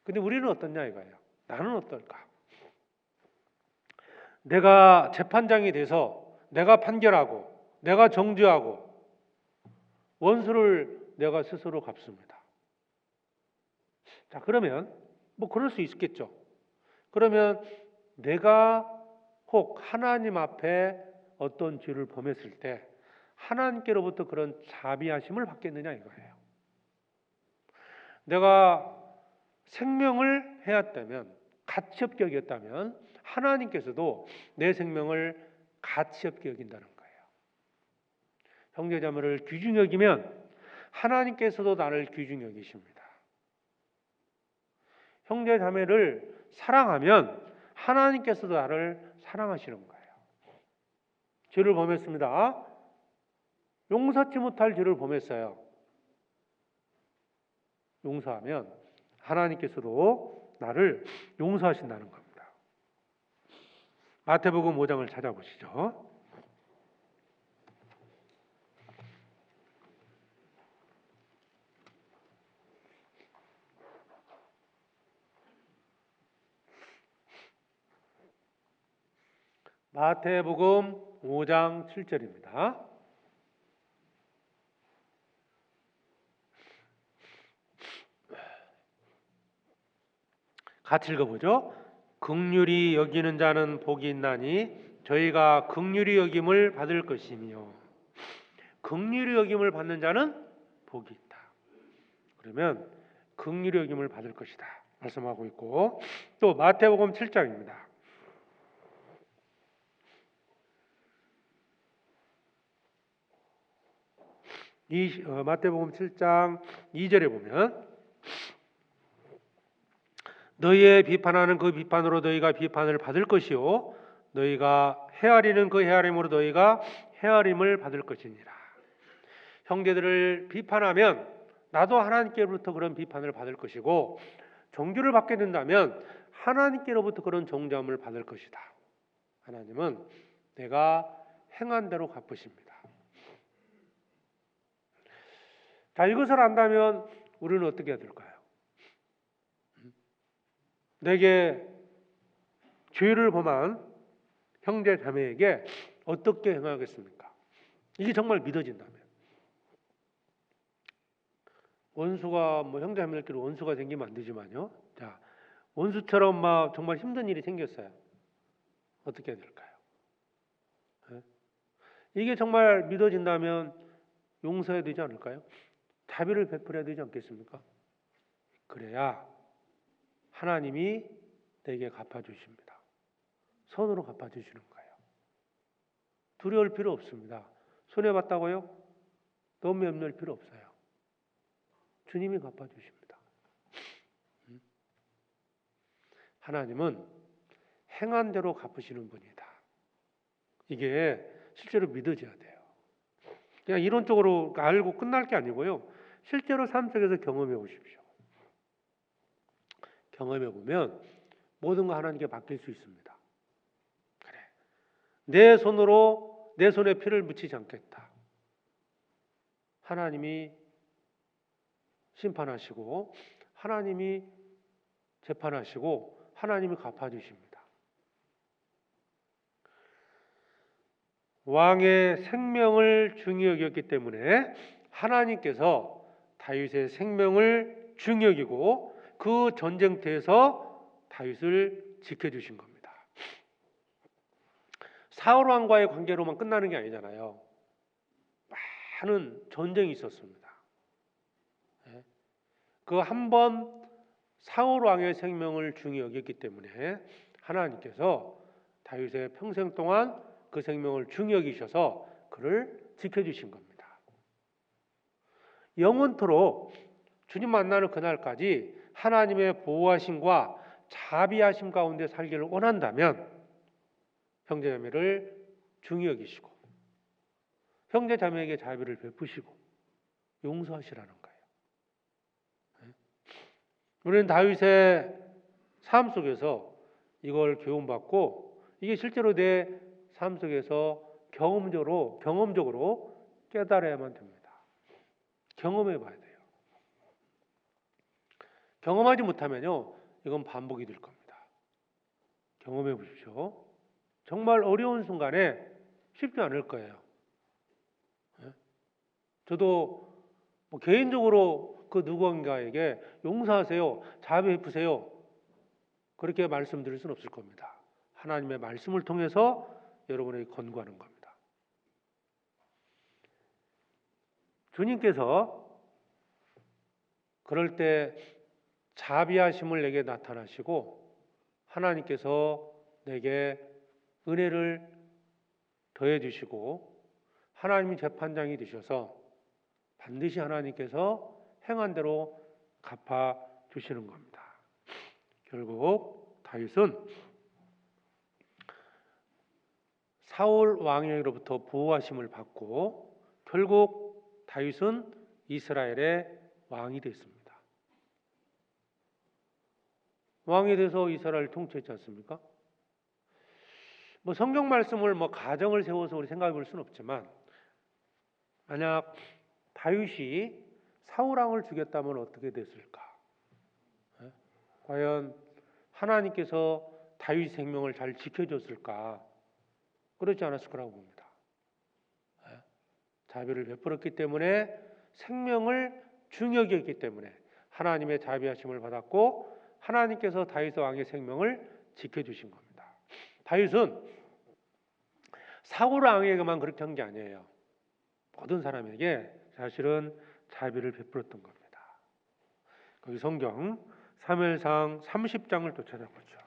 근데 우리는 어떻냐 이거예요. 나는 어떨까? 내가 재판장이 돼서 내가 판결하고 내가 정죄하고 원수를 내가 스스로 갚습니다. 자, 그러면 뭐 그럴 수 있겠죠. 그러면 내가 혹 하나님 앞에 어떤 죄를 범했을 때 하나님께로부터 그런 자비하심을 받겠느냐 이거예요. 내가 생명을 해왔다면 가치 없게 여겼다면 하나님께서도 내 생명을 가치 없게 여긴다는 거예요. 형제자매를 귀중히 여기면 하나님께서도 나를 귀중히 여기십니다. 형제자매를 사랑하면 하나님께서도 나를 사랑하시는 거예요. 죄를 범했습니다. 용서치 못할 죄를 범했어요. 용서하면 하나님께서도 나를 용서하신다는 겁니다. 마태복음 5장을 찾아보시죠. 마태복음 5장 7절입니다. 같이 읽어보죠. 긍휼히 여기는 자는 복이 있나니 저희가 긍휼히 여김을 받을 것이며 긍휼히 여김을 받는 자는 복이 있다. 그러면 긍휼히 여김을 받을 것이다 말씀하고 있고, 또 마태복음 7장입니다. 마태복음 7장 2절에 보면 너희의 비판하는 그 비판으로 너희가 비판을 받을 것이요 너희가 헤아리는 그 헤아림으로 너희가 헤아림을 받을 것이니라. 형제들을 비판하면 나도 하나님께로부터 그런 비판을 받을 것이고, 정죄를 받게 된다면 하나님께로부터 그런 정죄함을 받을 것이다. 하나님은 내가 행한 대로 갚으십니다. 자, 이것을 안다면 우리는 어떻게 해야 될까요? 내게 죄를 범한 형제 자매에게 어떻게 행하겠습니까? 이게 정말 믿어진다면. 원수가 형제 자매들끼리 원수가 생기면 안 되지만요. 자, 원수처럼 막 정말 힘든 일이 생겼어요. 어떻게 해야 될까요? 이게 정말 믿어진다면 용서해야 되지 않을까요? 자비를 베풀어야 되지 않겠습니까? 그래야 하나님이 내게 갚아주십니다. 선으로 갚아주시는 거예요. 두려울 필요 없습니다. 손해봤다고요? 너무 염려할 필요 없어요. 주님이 갚아주십니다. 하나님은 행한 대로 갚으시는 분이다. 이게 실제로 믿어져야 돼요. 그냥 이론적으로 알고 끝날 게 아니고요. 실제로 삶 속에서 경험해 보십시오. 경험해 보면 모든 거 하나님께 맡길 수 있습니다. 그래, 내 손으로 내 손에 피를 묻히지 않겠다. 하나님이 심판하시고 하나님이 재판하시고 하나님이 갚아주십니다. 왕의 생명을 중히 여겼기 때문에 하나님께서 다윗의 생명을 중히 여기고 그 전쟁터에서 다윗을 지켜주신 겁니다. 사울 왕과의 관계로만 끝나는 게 아니잖아요. 많은 전쟁이 있었습니다. 그 한 번 사울 왕의 생명을 중히 여겼기 때문에 하나님께서 다윗의 평생 동안 그 생명을 중히 여기셔서 그를 지켜주신 겁니다. 영원토록 주님 만나는 그날까지 하나님의 보호하심과 자비하심 가운데 살기를 원한다면 형제자매를 중히 여기시고 형제자매에게 자비를 베푸시고 용서하시라는 거예요. 우리는 다윗의 삶 속에서 이걸 교훈받고 이게 실제로 내 삶 속에서 경험적으로 깨달아야만 됩니다. 경험해 봐야 돼요. 경험하지 못하면요, 이건 반복이 될 겁니다. 경험해 보십시오. 정말 어려운 순간에 쉽지 않을 거예요. 저도 개인적으로 그 누군가에게 용서하세요, 자비 베푸세요 그렇게 말씀드릴 수는 없을 겁니다. 하나님의 말씀을 통해서 여러분에게 권고하는 겁니다. 주님께서 그럴 때 자비하심을 내게 나타나시고 하나님께서 내게 은혜를 더해 주시고 하나님이 재판장이 되셔서 반드시 하나님께서 행한 대로 갚아 주시는 겁니다. 결국 다윗은 사울 왕에게로부터 보호하심을 받고 결국 다윗은 이스라엘의 왕이 됐습니다. 왕이 돼서 이스라엘을 통치했지 않습니까? 성경 말씀을 가정을 세워서 우리 생각해 볼 수는 없지만 만약 다윗이 사울 왕을 죽였다면 어떻게 됐을까? 과연 하나님께서 다윗 생명을 잘 지켜줬을까? 그렇지 않았을 거라고 봅니다. 자비를 베풀었기 때문에 생명을 중요하게 했기 때문에 하나님의 자비하심을 받았고 하나님께서 다윗 왕의 생명을 지켜주신 겁니다. 다윗은 사울 왕에게만 그렇게 한 게 아니에요. 모든 사람에게 사실은 자비를 베풀었던 겁니다. 거기 성경 사무엘상 30장을 또 찾아보죠.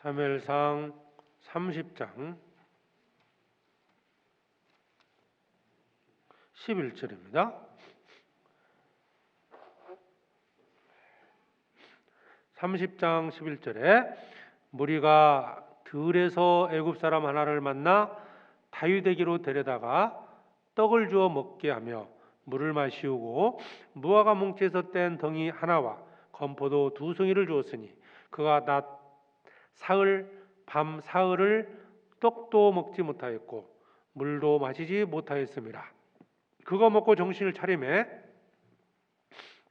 사무엘상 30장 11절입니다. 30장 11절에 무리가 들에서 애굽 사람 하나를 만나 다윗에게로 데려다가 떡을 주어 먹게 하며 물을 마시우고 무화과 뭉치에서 뗀 덩이 하나와 건포도 2송이를 주었으니 그가 낮 사흘 밤 사흘을 떡도 먹지 못하였고 물도 마시지 못하였음이라. 그거 먹고 정신을 차리매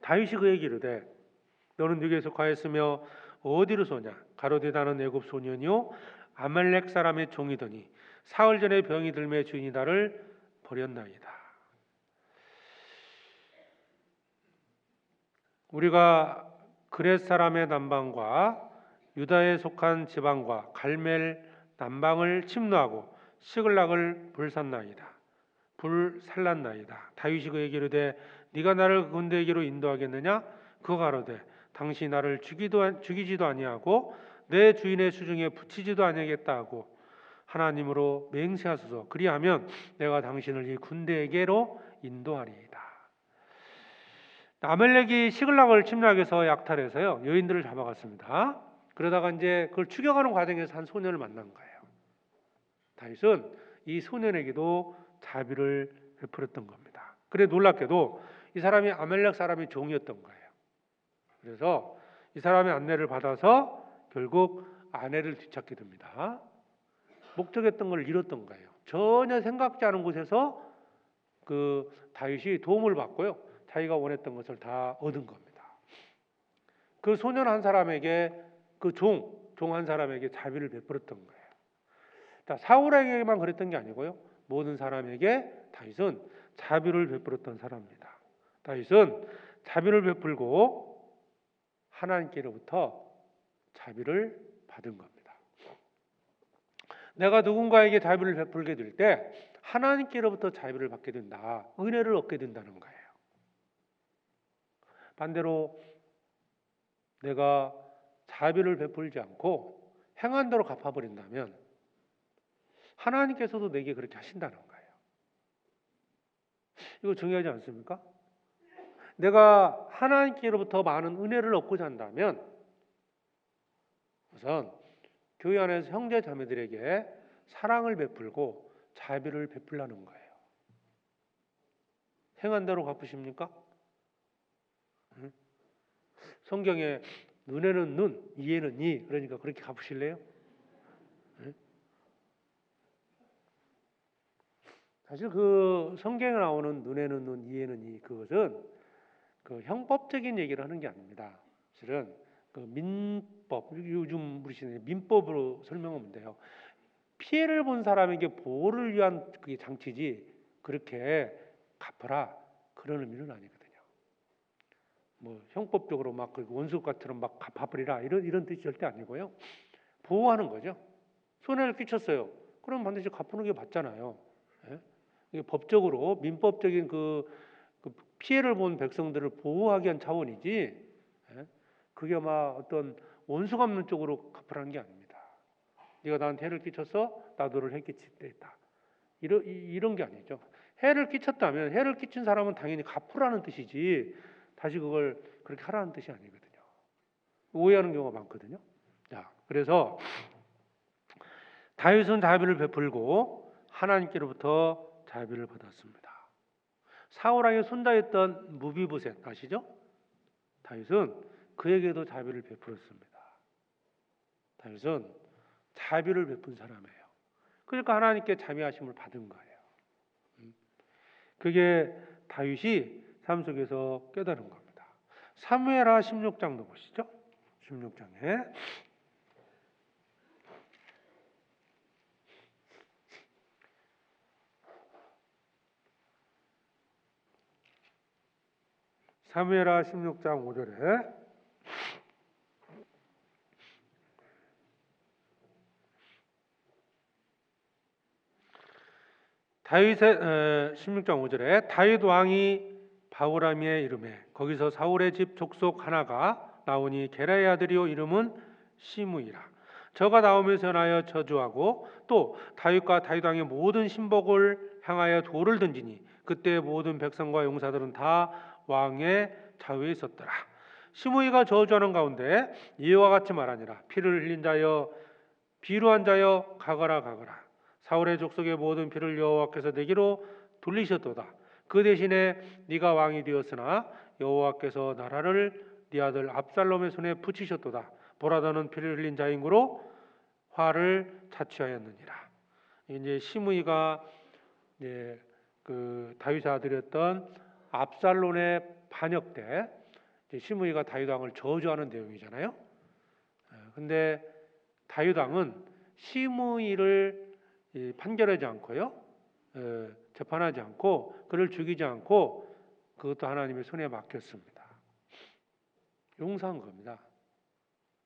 다윗이 그에게 이르되 너는 누구에 속하였으며 어디로 소냐? 가로되 나는 애굽 소년이요 아말렉 사람의 종이더니 사흘 전에 병이 들매 주인이 나를 버렸나이다. 우리가 그렛 사람의 남방과 유다에 속한 지방과 갈멜 남방을 침노하고 시글락을 불살랐나이다. 다윗이 그에게 이르되 네가 나를 군대에게로 인도하겠느냐? 그가 가로되 당신이 나를 죽이지도 아니하고 내 주인의 수중에 붙이지도 아니하겠다 하고 하나님으로 맹세하소서. 그리하면 내가 당신을 이 군대에게로 인도하리이다. 아멜렉이 시글락을 침략해서 약탈해서요 여인들을 잡아갔습니다. 그러다가 이제 그걸 추격하는 과정에서 한 소년을 만난 거예요. 다윗은 이 소년에게도 자비를 베풀었던 겁니다. 그래 놀랍게도 이 사람이 아멜렉 사람의 종이었던 거예요. 그래서 이 사람의 안내를 받아서 결국 아내를 뒤찾게 됩니다. 목적했던 걸 잃었던 거예요. 전혀 생각지 않은 곳에서 그 다윗이 도움을 받고요. 자기가 원했던 것을 다 얻은 겁니다. 그 소년 한 사람에게 그 종 한 사람에게 자비를 베풀었던 거예요. 자, 사울에게만 그랬던 게 아니고요. 모든 사람에게 다윗은 자비를 베풀었던 사람입니다. 다윗은 자비를 베풀고 하나님께로부터 자비를 받은 겁니다. 내가 누군가에게 자비를 베풀게 될 때 하나님께로부터 자비를 받게 된다. 은혜를 얻게 된다는 거예요. 반대로 내가 자비를 베풀지 않고 행한 대로 갚아버린다면 하나님께서도 내게 그렇게 하신다는 거예요. 이거 중요하지 않습니까? 내가 하나님께로부터 많은 은혜를 얻고자 한다면 우선 교회 안에서 형제 자매들에게 사랑을 베풀고 자비를 베풀라는 거예요. 행한 대로 갚으십니까? 성경에 눈에는 눈, 이에는 이, 그러니까 그렇게 갚으실래요? 사실 그 성경에 나오는 눈에는 눈, 이에는 이, 그것은 그 형법적인 얘기를 하는 게 아닙니다. 사실은 그 민법, 요즘 우리 시대에 민법으로 설명하면 돼요. 피해를 본 사람에게 보호를 위한 그게 장치지 그렇게 갚아라 그런 의미는 아니거든요. 뭐 형법적으로 막 원수같처럼 막 갚아버리라 이런 뜻이 절대 아니고요. 보호하는 거죠. 손해를 끼쳤어요. 그럼 반드시 갚는 게 맞잖아요. 예? 이게 법적으로 민법적인 그 피해를 본 백성들을 보호하기 위한 차원이지, 예? 그게 막 어떤 원수 갚는 쪽으로 갚으라는 게 아닙니다. 네가 나한테 해를 끼쳤어, 나도 너를 해 끼칠 때 있다. 이런 게 아니죠. 해를 끼쳤다면 해를 끼친 사람은 당연히 갚으라는 뜻이지 다시 그걸 그렇게 하라는 뜻이 아니거든요. 오해하는 경우가 많거든요. 자, 그래서 다윗은 자비를 베풀고 하나님께로부터 자비를 받았습니다. 사울왕의 손자였던 무비보셋 아시죠? 다윗은 그에게도 자비를 베풀었습니다. 다윗은 자비를 베푼 사람이에요. 그러니까 하나님께 자비하심을 받은 거예요. 그게 다윗이 삶 속에서 깨달은 겁니다. 사무엘하 16장도 보시죠. 16장에 사무엘하 16장 5절에 다윗의 16장 5절에 다윗 왕이 바후라미에 이르매 거기서 사울의 집 족속 하나가 나오니 게라의 아들이요 이름은 시므이라. 저가 나오면서 전하여 저주하고 또 다윗과 다윗 왕의 모든 신복을 향하여 돌을 던지니 그때 모든 백성과 용사들은 다 왕의 좌우에 있었더라. 시므이가 저주하는 가운데 이와 같이 말하니라. 피를 흘린 자여 비루한 자여 가거라 가거라. 사울의 족속의 모든 피를 여호와께서 내게로 돌리셨도다. 그 대신에 네가 왕이 되었으나 여호와께서 나라를 네 아들 압살롬의 손에 붙이셨도다. 보라 너는 피를 흘린 자인으로 화를 자취하였느니라. 이제 시므이가 이제 그 다윗의 아들이었던 압살롬의 반역 때 시므이가 다윗 왕을 저주하는 내용이잖아요. 근데 다윗 왕은 시므이를 판결하지 않고요, 재판하지 않고 그를 죽이지 않고 그것도 하나님의 손에 맡겼습니다. 용서한 겁니다.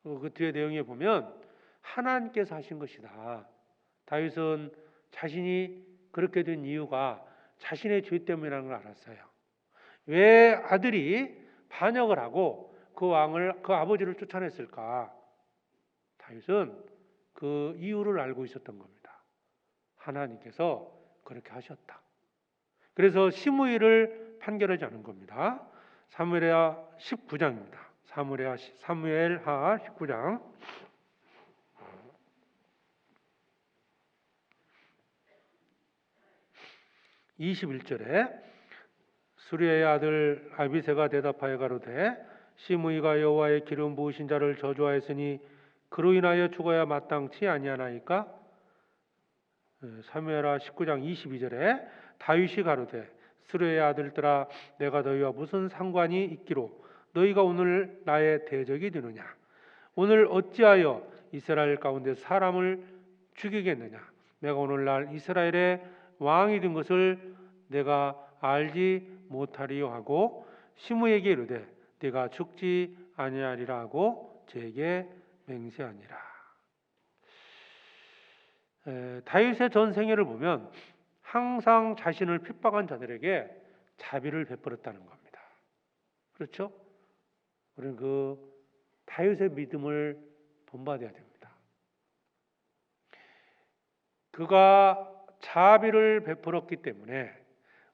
그 뒤에 내용에 보면 하나님께서 하신 것이다. 다윗은 자신이 그렇게 된 이유가 자신의 죄 때문이라는 걸 알았어요. 왜 아들이 반역을 하고 그 왕을 그 아버지를 쫓아냈을까? 다윗은 그 이유를 알고 있었던 겁니다. 하나님께서 그렇게 하셨다. 그래서 시므이를 판결하지 않은 겁니다. 사무엘하 19장입니다. 사무엘하 19장 21절에 수리의 아들 아비새가 대답하여 가로되 시므이가 여호와의 기름 부으신 자를 저주하였으니 그로 인하여 죽어야 마땅치 아니하나이까? 사무엘하 19장 22절에 다윗이 가로되 수르의 아들들아 내가 너희와 무슨 상관이 있기로 너희가 오늘 나의 대적이 되느냐? 오늘 어찌하여 이스라엘 가운데 사람을 죽이겠느냐? 내가 오늘날 이스라엘의 왕이 된 것을 내가 알지 못하리요 하고 시므에게 이르되 네가 죽지 아니하리라 하고 제게 맹세하니라. 다윗의 전 생애를 보면 항상 자신을 핍박한 자들에게 자비를 베풀었다는 겁니다. 그렇죠? 우리는 그 다윗의 믿음을 본받아야 됩니다. 그가 자비를 베풀었기 때문에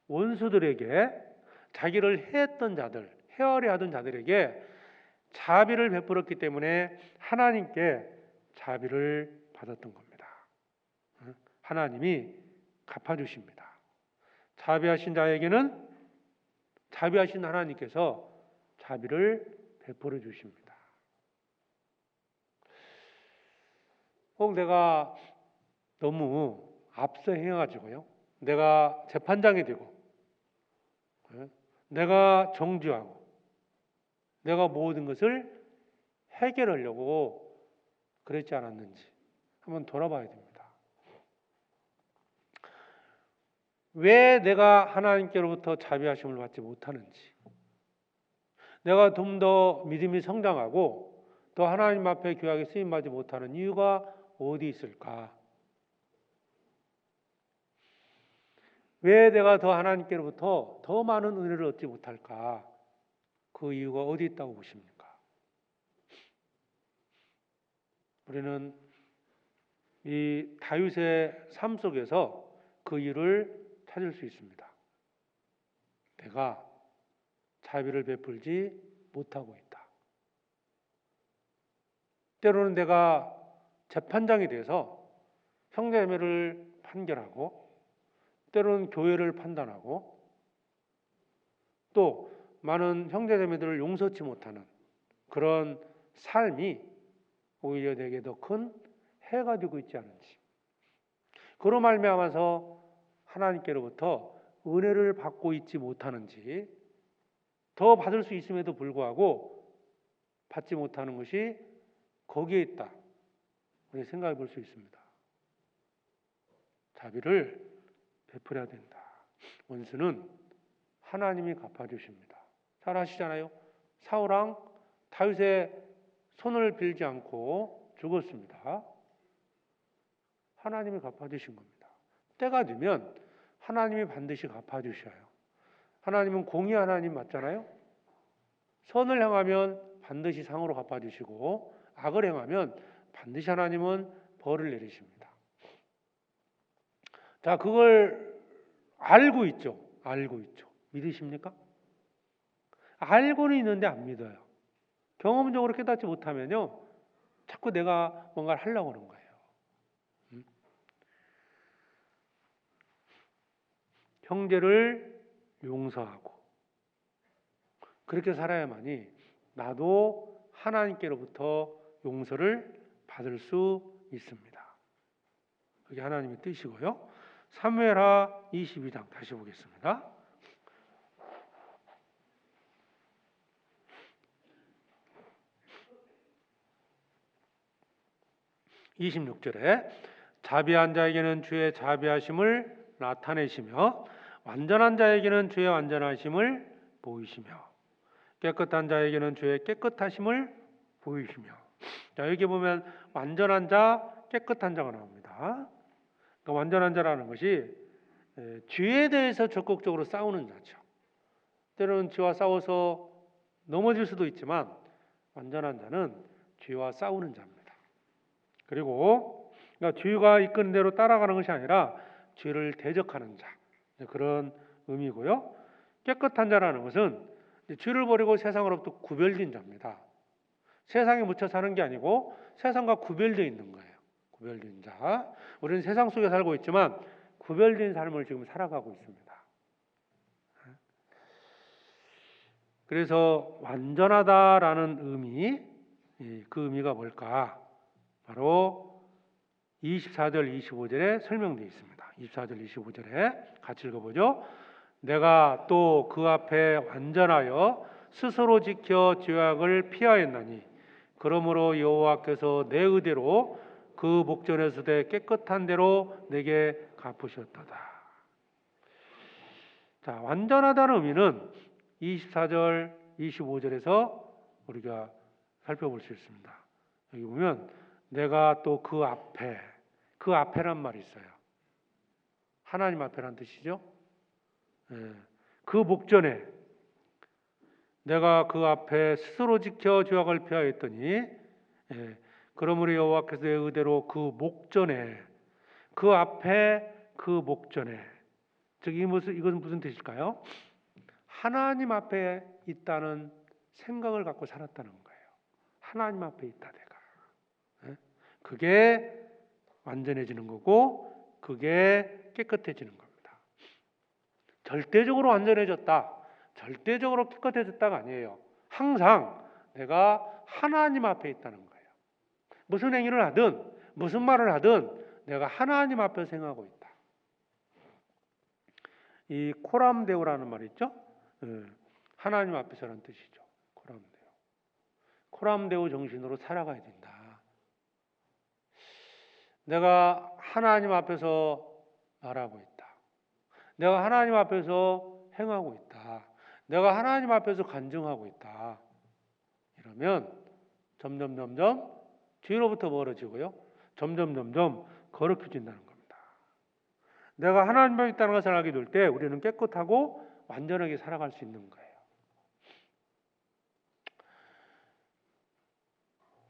원수들에게 자기를 해했던 자들, 헤아려 하던 자들에게 자비를 베풀었기 때문에 하나님께 자비를 받았던 겁니다. 하나님이 갚아주십니다. 자비하신 자에게는 자비하신 하나님께서 자비를 베풀어 주십니다. 혹 내가 너무 앞서 행해가지고요, 내가 재판장이 되고, 내가 정죄하고, 내가 모든 것을 해결하려고 그랬지 않았는지 한번 돌아봐야 됩니다. 왜 내가 하나님께로부터 자비하심을 받지 못하는지, 내가 좀 더 믿음이 성장하고 더 하나님 앞에 귀하게 쓰임받지 못하는 이유가 어디 있을까? 왜 내가 더 하나님께로부터 더 많은 은혜를 얻지 못할까? 그 이유가 어디 있다고 보십니까? 우리는 이 다윗의 삶 속에서 그 이유를 찾을 수 있습니다. 내가 자비를 베풀지 못하고 있다. 때로는 내가 재판장이 돼서 형제자매를 판결하고, 때로는 교회를 판단하고, 또 많은 형제자매들을 용서치 못하는 그런 삶이 오히려 내게 더 큰 해가 되고 있지 않은지, 그로 말미암아서 하나님께로부터 은혜를 받고 있지 못하는지, 더 받을 수 있음에도 불구하고 받지 못하는 것이 거기에 있다, 우리 생각해 볼 수 있습니다. 자비를 베풀어야 된다. 원수는 하나님이 갚아주십니다. 잘 아시잖아요. 사울왕 다윗의 손을 빌지 않고 죽었습니다. 하나님이 갚아주신 겁니다. 때가 되면 하나님이 반드시 갚아주셔요. 하나님은 공의 하나님 맞잖아요. 선을 행하면 반드시 상으로 갚아주시고, 악을 행하면 반드시 하나님은 벌을 내리십니다. 자, 그걸 알고 있죠. 알고 있죠. 믿으십니까? 알고는 있는데 안 믿어요. 경험적으로 깨닫지 못하면요, 자꾸 내가 뭔가를 하려고 하는 거예요. 형제를 용서하고 그렇게 살아야만이 나도 하나님께로부터 용서를 받을 수 있습니다. 그게 하나님의 뜻이고요. 사무엘하 22장 다시 보겠습니다. 26절에 자비한 자에게는 주의 자비하심을 나타내시며 완전한 자에게는 주의 완전하심을 보이시며 깨끗한 자에게는 주의 깨끗하심을 보이시며. 자, 여기 보면 완전한 자, 깨끗한 자가 나옵니다. 그러니까 완전한 자라는 것이 죄에 대해서 적극적으로 싸우는 자죠. 때로는 죄와 싸워서 넘어질 수도 있지만 완전한 자는 죄와 싸우는 자입니다. 그리고 그러니까 죄가 이끄는 대로 따라가는 것이 아니라 죄를 대적하는 자, 그런 의미고요. 깨끗한 자라는 것은 죄를 버리고 세상으로부터 구별된 자입니다. 세상에 묻혀 사는 게 아니고 세상과 구별되어 있는 거예요. 구별된 자. 우리는 세상 속에 살고 있지만 구별된 삶을 지금 살아가고 있습니다. 그래서 완전하다라는 의미, 그 의미가 뭘까? 바로 24절, 25절에 설명되어 있습니다. 24절, 25절에 같이 읽어보죠. 내가 또 그 앞에 완전하여 스스로 지켜 죄악을 피하였나니 그러므로 여호와께서 내 의대로 그 목전에서 내 깨끗한 대로 내게 갚으셨도다. 자, 완전하다는 의미는 24절, 25절에서 우리가 살펴볼 수 있습니다. 여기 보면 내가 또 그 앞에란 말이 있어요. 하나님 앞에란 뜻이죠. 그 목전에 내가 그 앞에 스스로 지켜 죄악을 피하였더니 그러므로 여호와께서 내 의대로 그 목전에, 그 앞에, 그 목전에, 즉 이것은 무슨 뜻일까요? 하나님 앞에 있다는 생각을 갖고 살았다는 거예요. 하나님 앞에 있다 내가. 예? 그게 완전해지는 거고 그게 깨끗해지는 겁니다. 절대적으로 완전해졌다. 절대적으로 깨끗해졌다가 아니에요. 항상 내가 하나님 앞에 있다는 거예요. 무슨 행위를 하든 무슨 말을 하든 내가 하나님 앞에 생각하고 있다. 이 코람데오라는 말이 있죠. 하나님 앞에서라는 뜻이죠. 코람데오. 코람데오 정신으로 살아가야 된다. 내가 하나님 앞에서 말하고 있다. 내가 하나님 앞에서 행하고 있다. 내가 하나님 앞에서 간증하고 있다. 이러면 점점 죄로부터 멀어지고요. 점점 거룩해진다는 겁니다. 내가 하나님 앞에 있다는 것을 알게 될 때 우리는 깨끗하고 완전하게 살아갈 수 있는 거예요.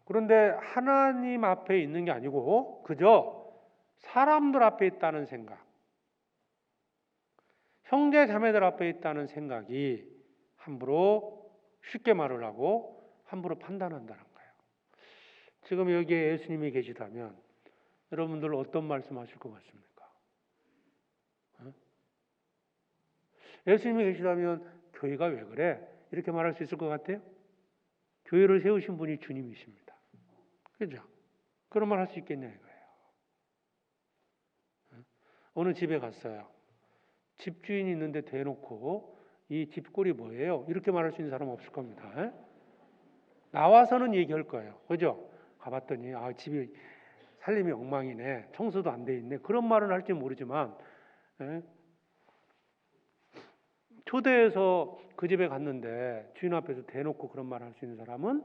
그런데 하나님 앞에 있는 게 아니고 그저 사람들 앞에 있다는 생각, 형제 자매들 앞에 있다는 생각이 함부로 쉽게 말을 하고 함부로 판단한다는 거예요. 지금 여기에 예수님이 계시다면 여러분들 어떤 말씀하실 것 같습니까? 예수님이 계시다면 교회가 왜 그래? 이렇게 말할 수 있을 것 같아요? 교회를 세우신 분이 주님이십니다. 그죠? 그런 말 할 수 있겠냐 이거예요. 어느 집에 갔어요. 집주인이 있는데 대놓고 이 집꼴이 뭐예요? 이렇게 말할 수 있는 사람은 없을 겁니다. 나와서는 얘기할 거예요. 그죠? 가봤더니 집이 살림이 엉망이네. 청소도 안 돼 있네. 그런 말은 할지 모르지만 초대해서 그 집에 갔는데 주인 앞에서 대놓고 그런 말 할 수 있는 사람은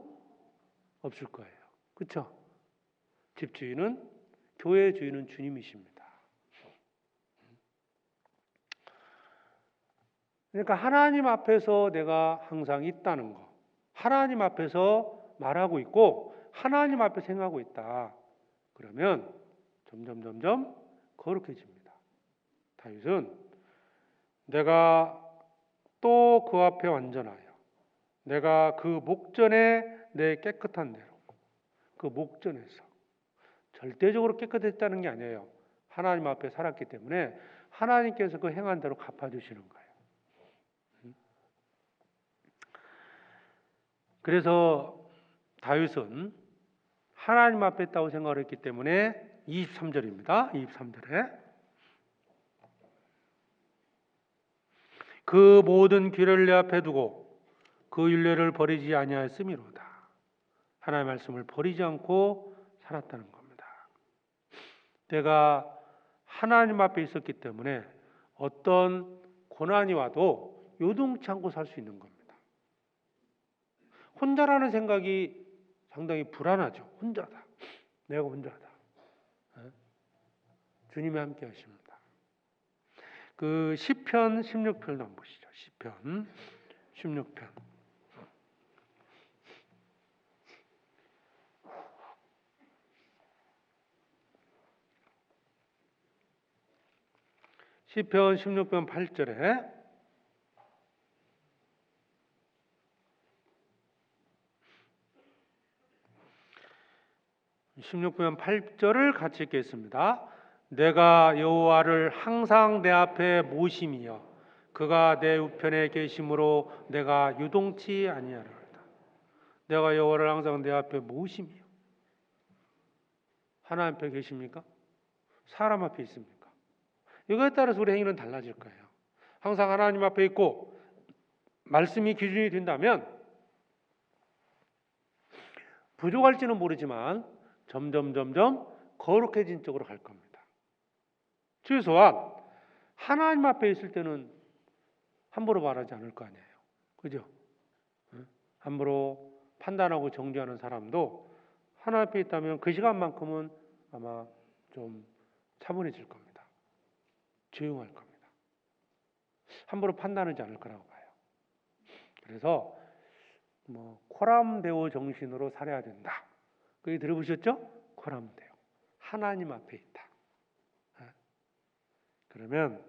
없을 거예요. 그렇죠? 집주인은 교회의 주인은 주님이십니다. 그러니까 하나님 앞에서 내가 항상 있다는 거, 하나님 앞에서 말하고 있고 하나님 앞에 생각하고 있다. 그러면 점점 거룩해집니다. 다윗은 내가 또 그 앞에 완전하여 내가 그 목전에 내 깨끗한 대로 그 목전에서 절대적으로 깨끗했다는 게 아니에요. 하나님 앞에 살았기 때문에 하나님께서 그 행한 대로 갚아주시는 거예요. 그래서 다윗은 하나님 앞에 있다고 생각을 했기 때문에 23절입니다. 23절에 그 모든 길을 내 앞에 두고 그 율례를 버리지 아니하였음이로다. 하나님의 말씀을 버리지 않고 살았다는 겁니다. 내가 하나님 앞에 있었기 때문에 어떤 고난이 와도 요동치 않고 살 수 있는 겁니다. 혼자라는 생각이 상당히 불안하죠. 혼자다. 내가 혼자다. 주님이 함께 하십니다. 그 시편 16편을 한번 보시죠. 시편 16편. 시편 16편 8절에 16편 8절을 같이 읽겠습니다. 내가 여호와를 항상 내 앞에 모심이여 그가 내 우편에 계심으로 내가 유동치 아니하리로다. 내가 여호와를 항상 내 앞에 모심이여. 하나님 앞에 계십니까? 사람 앞에 있습니까? 이거에 따라서 우리 행위는 달라질 거예요. 항상 하나님 앞에 있고 말씀이 기준이 된다면 부족할지는 모르지만 점점 거룩해진 쪽으로 갈 겁니다. 최소한 하나님 앞에 있을 때는 함부로 말하지 않을 거 아니에요. 그죠? 함부로 판단하고 정죄하는 사람도 하나님 앞에 있다면 그 시간만큼은 아마 좀 차분해질 겁니다. 조용할 겁니다. 함부로 판단하지 않을 거라고 봐요. 그래서 코람데오 정신으로 살아야 된다. 그게 들어보셨죠? 코람데오. 하나님 앞에 있다. 그러면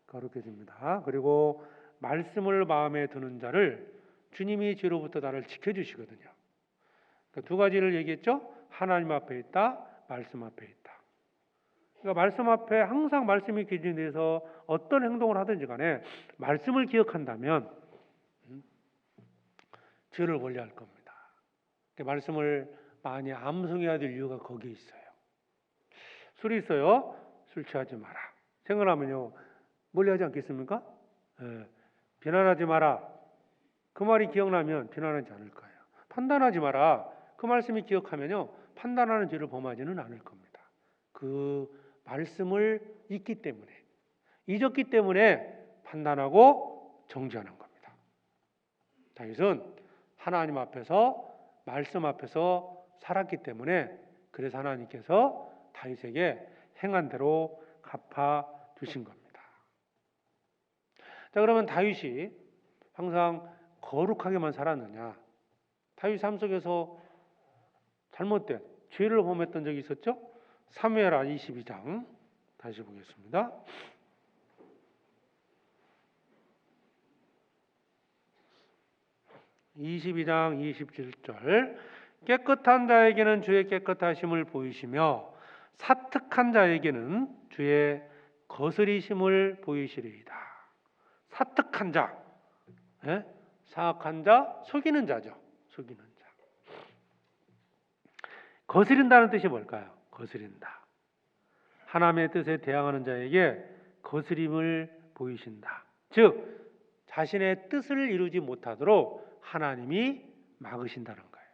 거룩해집니다. 그리고 말씀을 마음에 드는 자를 주님이 죄로부터 나를 지켜주시거든요. 그러니까 두 가지를 얘기했죠. 하나님 앞에 있다, 말씀 앞에 있다. 그러니까 말씀 앞에 항상 말씀이 기준돼서 어떤 행동을 하든지 간에 말씀을 기억한다면 죄를 멀리할 겁니다. 그러니까 말씀을 많이 암송해야 될 이유가 거기에 있어요. 술이 있어요. 술 취하지 마라. 생각하면요 멀리하지 않겠습니까? 예. 비난하지 마라. 그 말이 기억나면 비난하지 않을 거예요. 판단하지 마라. 그 말씀이 기억하면요 판단하는 죄를 범하지는 않을 겁니다. 그 말씀을 잊기 때문에, 잊었기 때문에 판단하고 정죄하는 겁니다. 다윗은 하나님 앞에서, 말씀 앞에서 살았기 때문에, 그래서 하나님께서 다윗에게 행한 대로 갚아 주신 겁니다. 자, 그러면 다윗이 항상 거룩하게만 살았느냐? 다윗 삶 속에서 잘못된 죄를 범했던 적이 있었죠? 사무엘하 22장 다시 보겠습니다. 22장 27절 깨끗한 자에게는 주의 깨끗하심을 보이시며 사특한 자에게는 주의 거스리심을 보이시리이다. 사특한 자, 사악한 자, 속이는 자죠. 속이는 자. 거스린다는 뜻이 뭘까요? 거스린다. 하나님의 뜻에 대항하는 자에게 거스림을 보이신다. 즉 자신의 뜻을 이루지 못하도록 하나님이 막으신다는 거예요.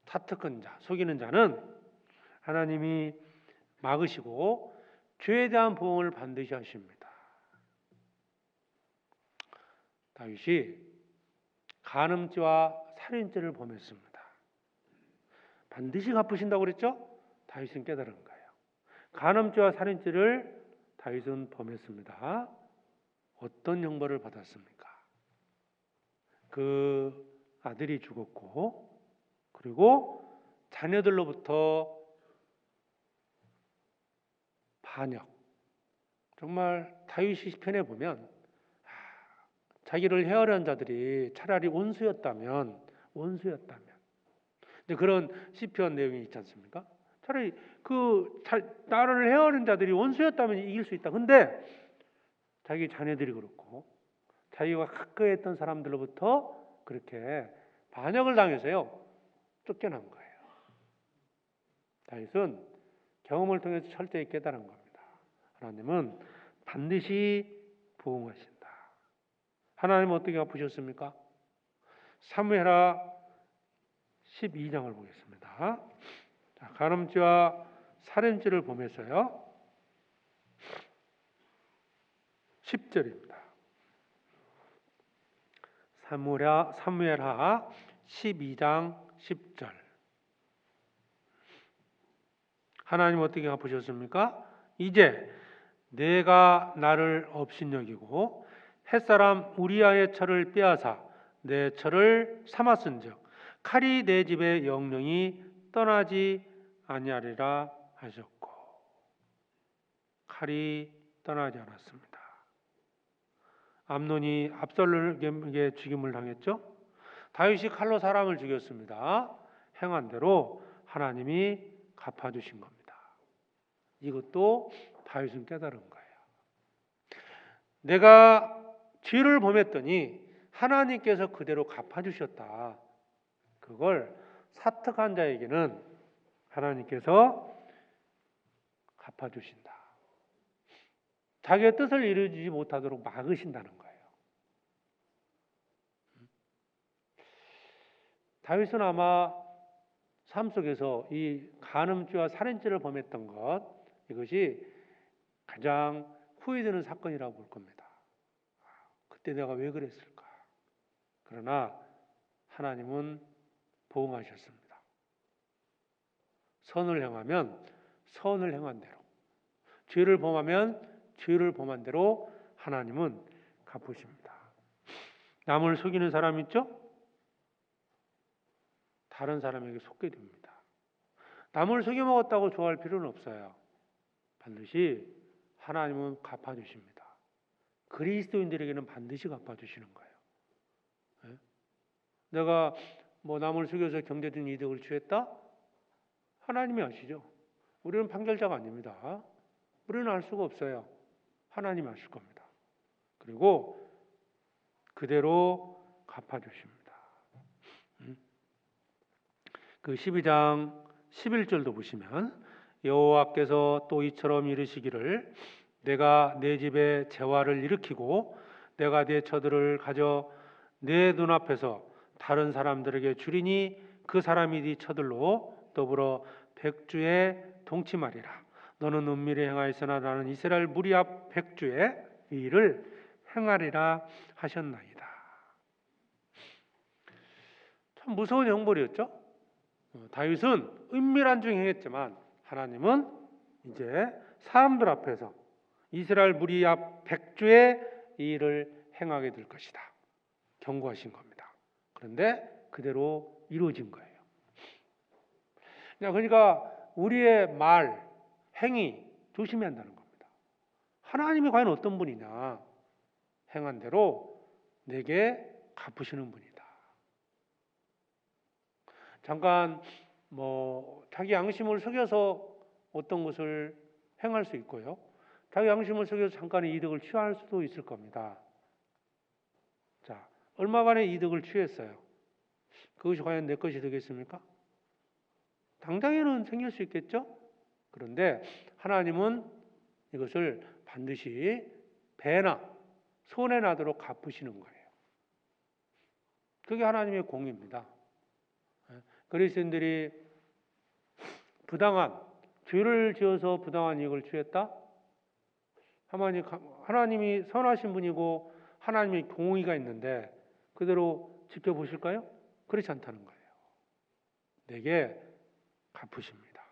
사특한 자, 속이는 자는 하나님이 막으시고 죄에 대한 보응을 반드시 하십니다. 다윗이 간음죄와 살인죄를 범했습니다. 반드시 갚으신다고 그랬죠? 다윗은 깨달은 거예요. 간음죄와 살인죄를 다윗은 범했습니다. 어떤 형벌을 받았습니까? 그 아들이 죽었고, 그리고 자녀들로부터 반역. 정말 다윗 시편에 보면 자기를 헤아려는 자들이 차라리 원수였다면 근데 그런 시편 내용이 있지 않습니까? 차라리 나를 헤아리는 자들이 원수였다면 이길 수 있다. 근데 자기 자녀들이 그렇고 자기가 가까이 했던 사람들로부터 그렇게 반역을 당해서요 쫓겨난 거예요. 다윗은 경험을 통해서 철저히 깨달은 겁니다. 하나님은 반드시 보응하신다. 하나님은 어떻게 갚으셨습니까? 사무엘하 12장을 보겠습니다. 자, 간음죄와 살인죄를 보면서요 10절입니다. 사무엘하 12장 10절. 하나님 어떻게 갚으셨습니까? 이제 내가 나를 업신여기고 햇사람 우리아의 철을 빼앗아 내 철을 삼았은즉 칼이 내 집의 영영이 떠나지 아니하리라 하셨고, 칼이 떠나지 않았습니다. 암논이 압살롬에게 죽임을 당했죠. 다윗이 칼로 사람을 죽였습니다. 행한 대로 하나님이 갚아주신 겁니다. 이것도 다윗은 깨달은 거예요. 내가 죄를 범했더니 하나님께서 그대로 갚아주셨다. 그걸 사특한 자에게는 하나님께서 갚아주신다. 자기의 뜻을 이루지 못하도록 막으신다는 거예요. 다윗은 아마 삶 속에서 이 간음죄와 살인죄를 범했던 것, 이것이 가장 후회되는 사건이라고 볼 겁니다. 그때 내가 왜 그랬을까? 그러나 하나님은 보응하셨습니다. 선을 행하면 선을 행한 대로, 죄를 범하면 죄를 범한 대로 하나님은 갚으십니다. 남을 속이는 사람 있죠? 다른 사람에게 속게 됩니다. 남을 속여먹었다고 좋아할 필요는 없어요. 반드시 하나님은 갚아주십니다. 그리스도인들에게는 반드시 갚아주시는 거예요. 예? 내가 뭐 남을 속여서 경제적인 이득을 취했다? 하나님이 아시죠? 우리는 판결자가 아닙니다. 우리는 알 수가 없어요. 하나님이 아실 겁니다. 그리고 그대로 갚아주십니다. 그 12장 11절도 보시면 여호와께서 또 이처럼 이르시기를 내가 내 집에 재화를 일으키고 내가 내 처들을 가져 내 눈앞에서 다른 사람들에게 주리니 그 사람이 네 처들로 더불어 백주에 동침하리라. 너는 은밀히 행하였으나 나는 이스라엘 무리 앞 백주에 이 일을 행하리라 하셨나이다. 참 무서운 형벌이었죠. 다윗은 은밀한 중에 행했지만 하나님은 이제 사람들 앞에서 이스라엘 무리 앞 백주에 이 일을 행하게 될 것이다. 경고하신 겁니다. 그런데 그대로 이루어진 거예요. 그러니까 우리의 말, 행위 조심해야 한다는 겁니다. 하나님이 과연 어떤 분이냐? 행한 대로 내게 갚으시는 분이다. 잠깐 자기 양심을 속여서 어떤 것을 행할 수 있고요. 자기 양심을 속여서 잠깐의 이득을 취할 수도 있을 겁니다. 자, 얼마간의 이득을 취했어요. 그것이 과연 내 것이 되겠습니까? 당장에는 생길 수 있겠죠? 그런데 하나님은 이것을 반드시 배나 손해 나도록 갚으시는 거예요. 그게 하나님의 공입니다. 그리스도인들이 부당한 죄를 지어서 부당한 이익을 취했다? 하나님이 선하신 분이고 하나님의 공의가 있는데 그대로 지켜보실까요? 그렇지 않다는 거예요. 내게 갚으십니다.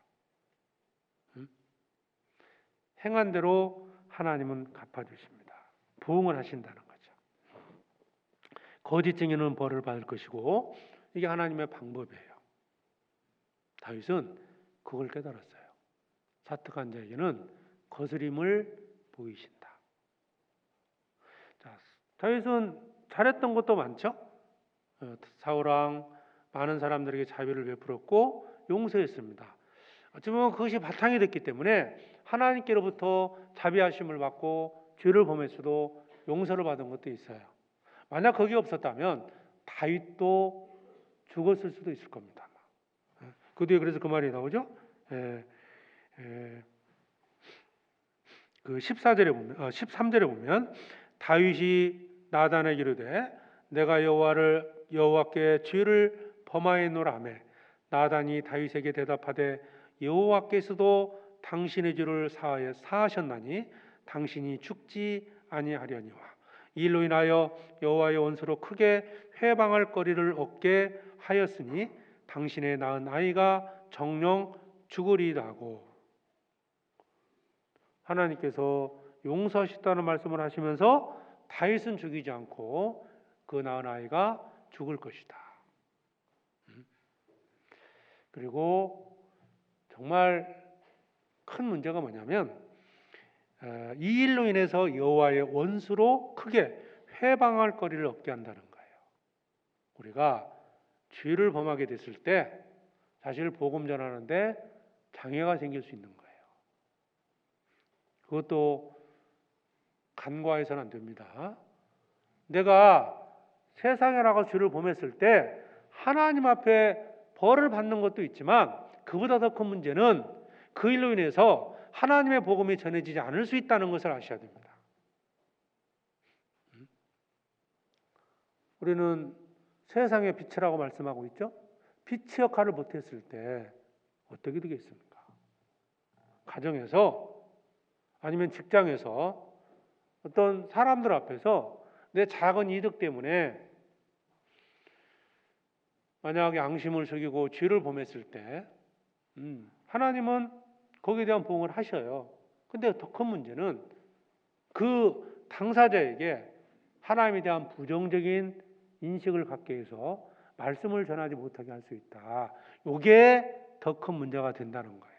행한 대로 하나님은 갚아주십니다. 부응을 하신다는 거죠. 거짓 증인은 벌을 받을 것이고 이게 하나님의 방법이에요. 다윗은 그걸 깨달았어요. 사특한 자에게는 거스림을 보이신다. 자, 다윗은 잘했던 것도 많죠. 사울왕 많은 사람들에게 자비를 베풀었고 용서했습니다. 어쩌면 그것이 바탕이 됐기 때문에 하나님께로부터 자비하심을 받고 죄를 범했어도 용서를 받은 것도 있어요. 만약 거기 없었다면 다윗도 죽었을 수도 있을 겁니다. 그 뒤에 그래서 그 말이 나오죠. 그 13절에 보면 다윗이 나단에게 이르되 내가 여호와께 죄를 범하였노라매 나단이 다윗에게 대답하되 여호와께서도 당신의 죄를 사하셨나니 당신이 죽지 아니하려니와 이 일로 인하여 여호와의 원수로 크게 회방할 거리를 얻게 하였으니 당신의 낳은 아이가 정령 죽으리이다 하고 하나님께서 용서하셨다는 말씀을 하시면서 다윗은 죽이지 않고 그 낳은 아이가 죽을 것이다. 그리고 정말 큰 문제가 뭐냐면 이 일로 인해서 여호와의 원수로 크게 회방할 거리를 얻게 한다는 거예요. 우리가 죄를 범하게 됐을 때 사실 복음 전하는데 장애가 생길 수 있는 거예요. 그것도 간과해서는 안 됩니다. 내가 세상에 나가서 죄를 범했을 때 하나님 앞에 벌을 받는 것도 있지만 그보다 더 큰 문제는 그 일로 인해서 하나님의 복음이 전해지지 않을 수 있다는 것을 아셔야 됩니다. 우리는 세상의 빛이라고 말씀하고 있죠. 빛의 역할을 못했을 때 어떻게 되겠습니까? 가정에서 아니면 직장에서 어떤 사람들 앞에서 내 작은 이득 때문에 만약 양심을 속이고 죄를 범했을 때 하나님은 거기에 대한 보응을 하셔요. 근데 더 큰 문제는 그 당사자에게 하나님에 대한 부정적인 인식을 갖게 해서 말씀을 전하지 못하게 할 수 있다. 이게 더 큰 문제가 된다는 거예요.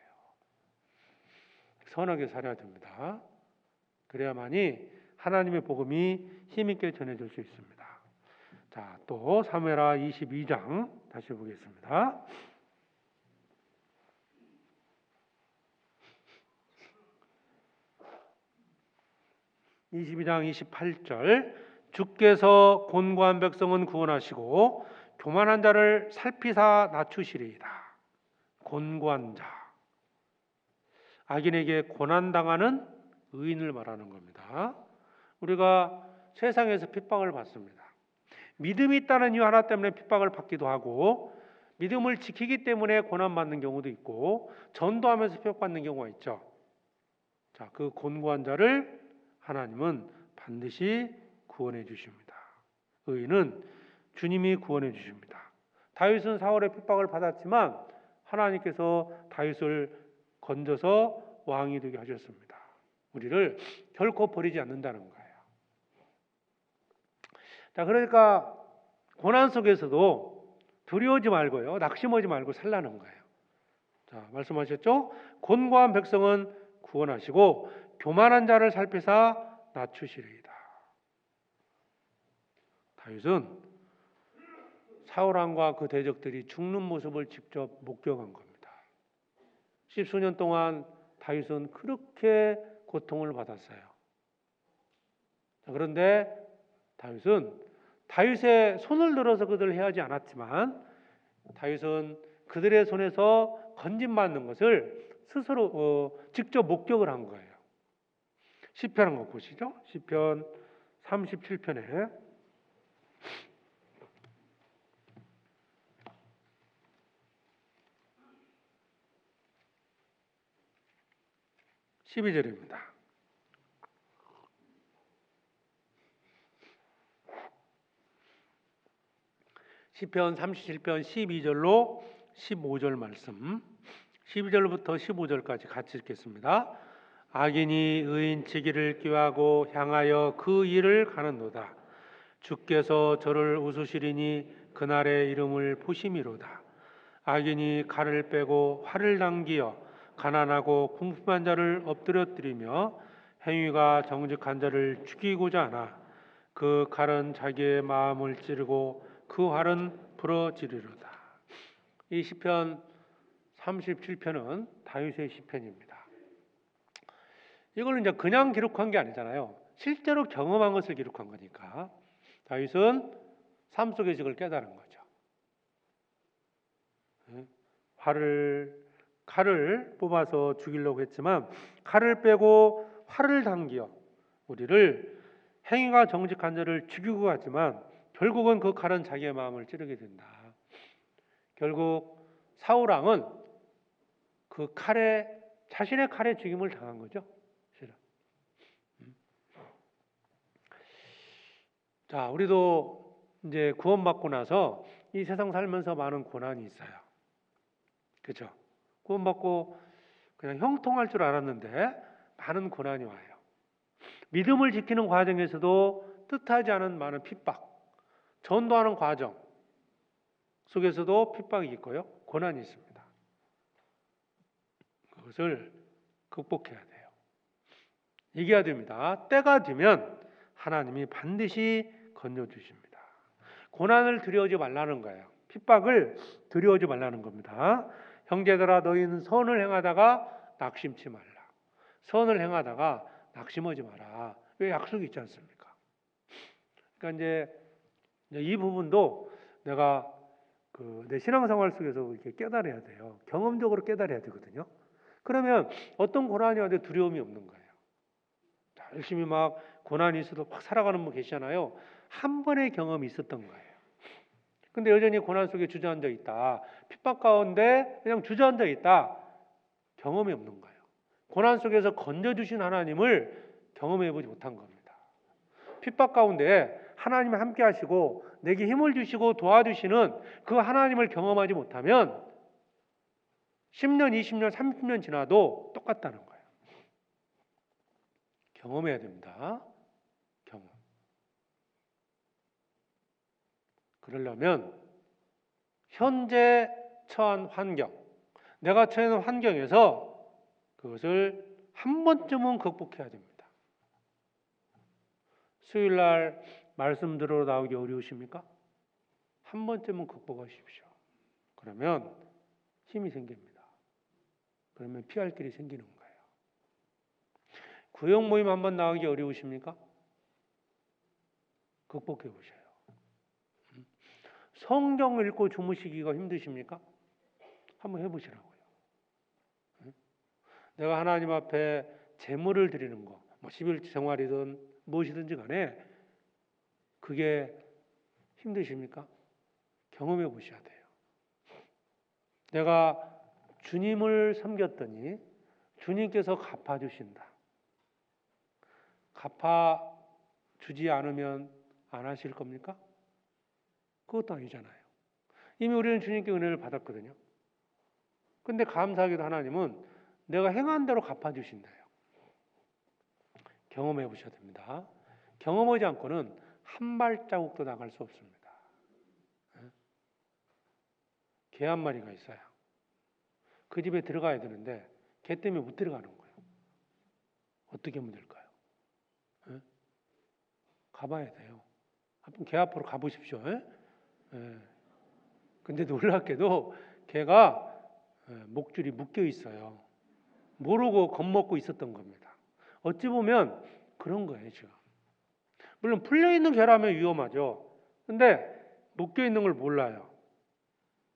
선하게 살아야 됩니다. 그래야만이 하나님의 복음이 힘있게 전해질 수 있습니다. 자, 또 사무엘하 22장 다시 보겠습니다. 22장 28절 주께서 곤고한 백성은 구원하시고 교만한 자를 살피사 낮추시리이다. 곤고한 자, 악인에게 고난당하는 의인을 말하는 겁니다. 우리가 세상에서 핍박을 받습니다. 믿음이 있다는 이유 하나 때문에 핍박을 받기도 하고 믿음을 지키기 때문에 고난받는 경우도 있고 전도하면서 핍박받는 경우가 있죠. 자, 그 곤고한 자를 하나님은 반드시 구원해 주십니다. 의인은 주님이 구원해 주십니다. 다윗은 사울의 핍박을 받았지만 하나님께서 다윗을 건져서 왕이 되게 하셨습니다. 우리를 결코 버리지 않는다는 거예요. 자, 그러니까 고난 속에서도 두려워하지 말고요, 낙심하지 말고 살라는 거예요. 자, 말씀하셨죠? 곤고한 백성은 구원하시고 교만한 자를 살피사 낮추시리이다. 다윗은 사울 왕과 그 대적들이 죽는 모습을 직접 목격한 겁니다. 10수년 동안 다윗은 그렇게 고통을 받았어요. 자, 그런데 다윗은 다윗의 손을 들어서 그들을 해하지 않았지만 다윗은 그들의 손에서 건진받는 것을 스스로 직접 목격을 한 거예요. 시편 한번 보시죠. 시편 37편에 12절입니다. 시편 37편 12절로 15절 말씀, 12절부터 15절까지 같이 읽겠습니다. 악인이 의인 치기를 꾀하고 향하여 그 일을 가는도다. 주께서 저를 웃으시리니 그날의 이름을 보심이로다. 악인이 칼을 빼고 활을 당기어 가난하고 궁핍한 자를 엎드려뜨리며 행위가 정직한 자를 죽이고자 하나 그 칼은 자기의 마음을 찌르고 그 활은 부러지리로다. 이 시편 37편은 다윗의 시편입니다. 이걸 이제 그냥 기록한 게 아니잖아요. 실제로 경험한 것을 기록한 거니까 다윗은 삶 속에서 이걸 깨달은 거죠. 칼을 뽑아서 죽이려고 했지만 칼을 빼고 활을 당기어 우리를 행위가 정직한 자를 죽이고 가지만 결국은 그 칼은 자기의 마음을 찌르게 된다. 결국 사울 왕은 그 자신의 칼에 죽임을 당한 거죠. 자, 우리도 이제 구원받고 나서 이 세상 살면서 많은 고난이 있어요. 그렇죠? 구원받고 그냥 형통할 줄 알았는데 많은 고난이 와요. 믿음을 지키는 과정에서도 뜻하지 않은 많은 핍박, 전도하는 과정 속에서도 핍박이 있고요, 고난이 있습니다. 그것을 극복해야 돼요. 이겨야 됩니다. 때가 되면 하나님이 반드시 건져주십니다. 고난을 두려워하지 말라는 거예요. 핍박을 두려워하지 말라는 겁니다. 형제들아, 너희는 선을 행하다가 낙심치 말라. 선을 행하다가 낙심하지 마라. 왜 약속이 있지 않습니까? 그러니까 이제 이 부분도 내가 내 신앙생활 속에서 이렇게 깨달아야 돼요. 경험적으로 깨달아야 되거든요. 그러면 어떤 고난이 와도 두려움이 없는 거예요. 자, 열심히 막 고난이 있어도 막 살아가는 분 계시잖아요. 한 번의 경험이 있었던 거예요. 근데 여전히 고난 속에 주저앉아 있다. 핍박 가운데 그냥 주저앉아 있다. 경험이 없는 거예요. 고난 속에서 건져주신 하나님을 경험해보지 못한 겁니다. 핍박 가운데 하나님이 함께 하시고 내게 힘을 주시고 도와주시는 그 하나님을 경험하지 못하면 10년, 20년, 30년 지나도 똑같다는 거예요. 경험해야 됩니다. 경험. 그러려면 현재 처한 환경, 내가 처한 환경에서 그것을 한 번쯤은 극복해야 됩니다. 수요일 날 말씀 들으러 나오기 어려우십니까? 한 번쯤은 극복하십시오. 그러면 힘이 생깁니다. 그러면 피할 길이 생기는 거예요. 구역 모임 한번 나가기 어려우십니까? 극복해 보셔요. 성경 읽고 주무시기가 힘드십니까? 한번 해보시라고요. 내가 하나님 앞에 제물을 드리는 거, 뭐 11주 생활이든 무엇이든지 간에 그게 힘드십니까? 경험해 보셔야 돼요. 내가 주님을 섬겼더니 주님께서 갚아주신다. 갚아주지 않으면 안 하실 겁니까? 그것도 아니잖아요. 이미 우리는 주님께 은혜를 받았거든요. 근데 감사하게도 하나님은 내가 행한 대로 갚아주신다요. 경험해 보셔야 됩니다. 경험하지 않고는 한 발자국도 나갈 수 없습니다. 개 한 마리가 있어요. 그 집에 들어가야 되는데 개 때문에 못 들어가는 거예요. 어떻게 하면 될까요? 가봐야 돼요. 한번 개 앞으로 가보십시오. 근데 놀랍게도 개가 목줄이 묶여 있어요. 모르고 겁먹고 있었던 겁니다. 어찌 보면 그런 거예요, 지금. 물론 풀려있는 개라면 위험하죠. 근데 묶여있는 걸 몰라요.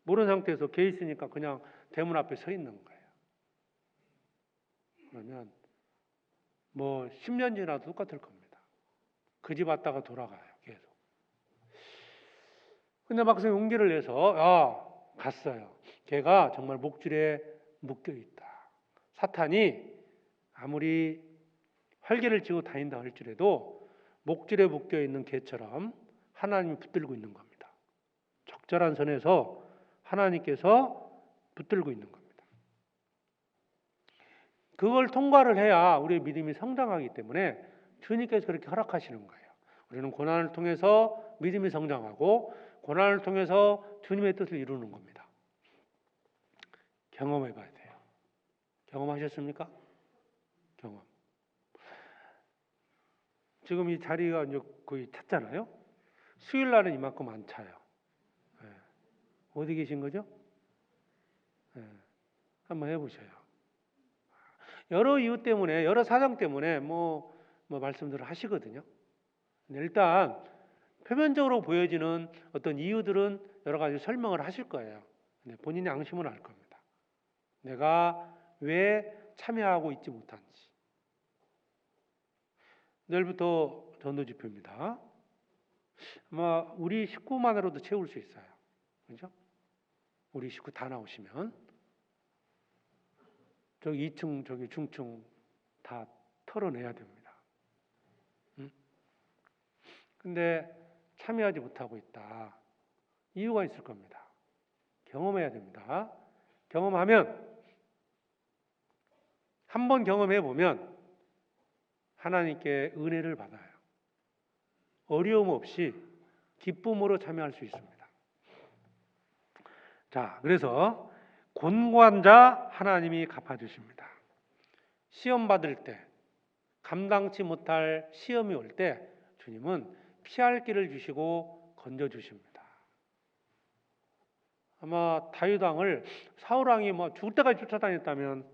모르는 상태에서 개 있으니까 그냥 대문 앞에 서 있는 거예요. 그러면 뭐 10년 지나도 똑같을 겁니다. 그 집 왔다가 돌아가요, 계속. 근데 막상 용기를 내서 갔어요. 걔가 정말 목줄에 묶여 있다. 사탄이 아무리 활개를 쥐고 다닌다 할지라도 목줄에 묶여 있는 개처럼 하나님이 붙들고 있는 겁니다. 적절한 선에서 하나님께서 붙들고 있는 겁니다. 그걸 통과를 해야 우리의 믿음이 성장하기 때문에 주님께서 그렇게 허락하시는 거예요. 우리는 고난을 통해서 믿음이 성장하고 고난을 통해서 주님의 뜻을 이루는 겁니다. 경험해 봐야 돼요. 경험하셨습니까? 경험. 지금 이 자리가 이제 거의 찼잖아요. 수요일 날은 이만큼 안 차요. 어디 계신 거죠? 한번 해보셔요. 여러 이유 때문에, 여러 사정 때문에 뭐 말씀들을 하시거든요. 일단 표면적으로 보여지는 어떤 이유들은 여러 가지 설명을 하실 거예요. 본인의 앙심은 알 겁니다. 내가 왜 참여하고 있지 못한지. 내일부터 전도집회입니다. 아마 우리 식구만으로도 채울 수 있어요. 그렇죠? 우리 식구 다 나오시면 저기 2층, 저기 중층 다 털어내야 됩니다. 근데 참여하지 못하고 있다. 이유가 있을 겁니다. 경험해야 됩니다. 경험하면 한번 경험해 보면 하나님께 은혜를 받아요. 어려움 없이 기쁨으로 참여할 수 있습니다. 자, 그래서 곤고한 자 하나님이 갚아주십니다. 시험 받을 때, 감당치 못할 시험이 올 때 주님은 피할 길을 주시고 건져주십니다. 아마 다윗 왕을 사울 왕이 뭐 죽을 때까지 쫓아다녔다면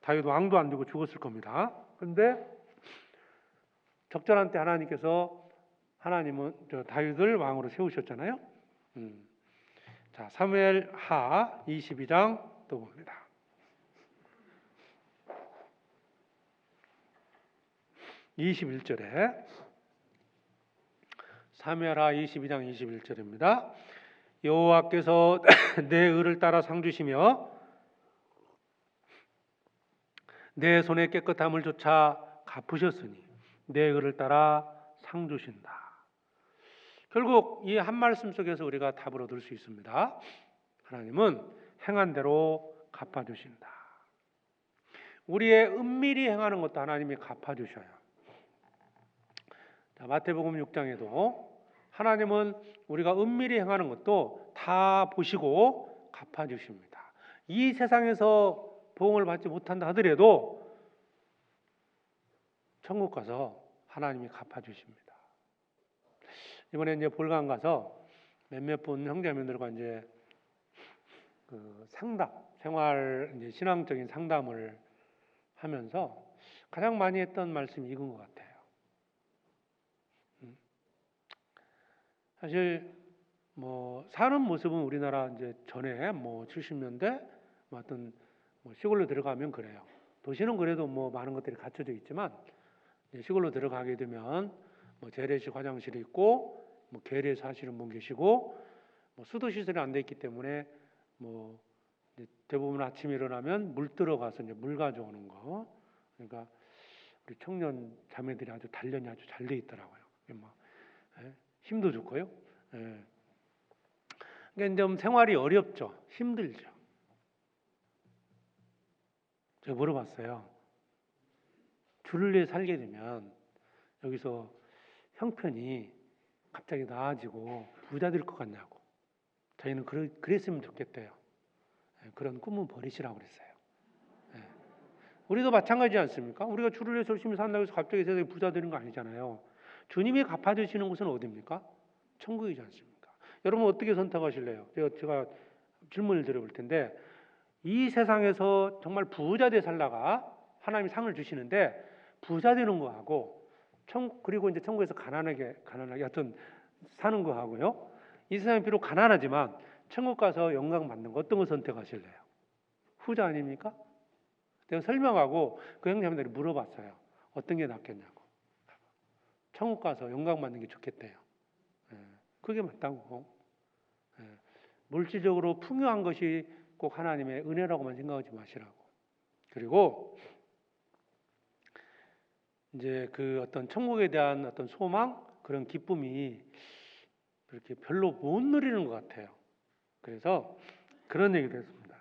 다윗 왕도 안 되고 죽었을 겁니다. 그런데 적절한 때 하나님은 다윗을 왕으로 세우셨잖아요. 자, 사무엘 하 22장 또 봅니다. 21절에 사무엘하 22장 21절입니다. 여호와께서 내 의를 따라 상 주시며 내 손의 깨끗함을 조차 갚으셨으니 내 의를 따라 상 주신다. 결국 이 한 말씀 속에서 우리가 답을 얻을 수 있습니다. 하나님은 행한 대로 갚아주신다. 우리의 은밀히 행하는 것도 하나님이 갚아주셔요. 자, 마태복음 6장에도 하나님은 우리가 은밀히 행하는 것도 다 보시고 갚아주십니다. 이 세상에서 보응을 받지 못한다 하더라도 천국 가서 하나님이 갚아주십니다. 이번에 이제 볼강 가서 몇몇 분 형제자매들과 이제 그 상담, 생활 이제 신앙적인 상담을 하면서 가장 많이 했던 말씀이 이건 것 같아요. 사실 뭐 사는 모습은 우리나라 이제 전에 뭐 70년대 뭐 어떤 뭐 시골로 들어가면 그래요. 도시는 그래도 뭐 많은 것들이 갖춰져 있지만 시골로 들어가게 되면 뭐 재래식 화장실이 있고 뭐 계례에서 하시는 분 계시고 뭐 수도 시설이 안 돼 있기 때문에 뭐 대부분 아침에 일어나면 물 들어가서 이제 물 가져오는 거. 그러니까 우리 청년 자매들이 아주 단련이 아주 잘 돼 있더라고요. 뭐 힘도 좋고요. 예. 그러니까 좀 생활이 어렵죠. 힘들죠. 제가 물어봤어요. 줄을 살게 되면 여기서 형편이 갑자기 나아지고 부자 될 것 같냐고. 저희는 그랬으면 좋겠대요. 그런 꿈은 버리시라고 그랬어요. 우리도 마찬가지지 않습니까? 우리가 주를 위해서 열심히 산다고 해서 갑자기 세상에 부자 되는 거 아니잖아요. 주님이 갚아주시는 곳은 어디입니까? 천국이지 않습니까? 여러분 어떻게 선택하실래요? 제가 질문을 드려볼 텐데 이 세상에서 정말 부자 돼 살다가 하나님이 상을 주시는데 부자 되는 거하고 그리고 이제 천국에서 가난하게 하여튼 사는 거하고요. 이 세상이 비록 가난하지만 천국 가서 영광 받는 거 어떤 거 선택하실래요? 후자 아닙니까? 내가 설명하고 그 형제님들이 물어봤어요. 어떤 게 낫겠냐고. 천국 가서 영광 받는 게 좋겠대요. 그게 맞다고. 물질적으로 풍요한 것이 꼭 하나님의 은혜라고만 생각하지 마시라고. 그리고 이제 그 어떤 천국에 대한 어떤 소망, 그런 기쁨이 그렇게 별로 못 누리는 것 같아요. 그래서 그런 얘기도 했습니다.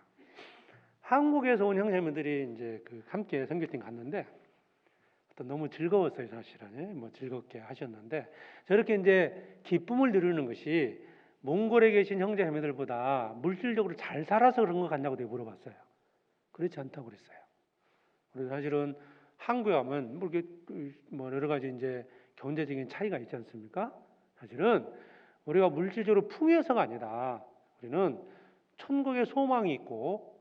한국에서 온 형제님들이 이제 그 함께 선교팀 갔는데 너무 즐거웠어요, 사실은. 뭐 즐겁게 하셨는데 저렇게 이제 기쁨을 누리는 것이 몽골에 계신 형제자매들보다 물질적으로 잘 살아서 그런 것 같냐고 내가 물어봤어요. 그렇지 않다고 그랬어요. 그래서 사실은 한국에 가면 뭐 이렇게 뭐 여러 가지 이제 경제적인 차이가 있지 않습니까? 사실은 우리가 물질적으로 풍요해서가 아니다. 우리는 천국에 소망이 있고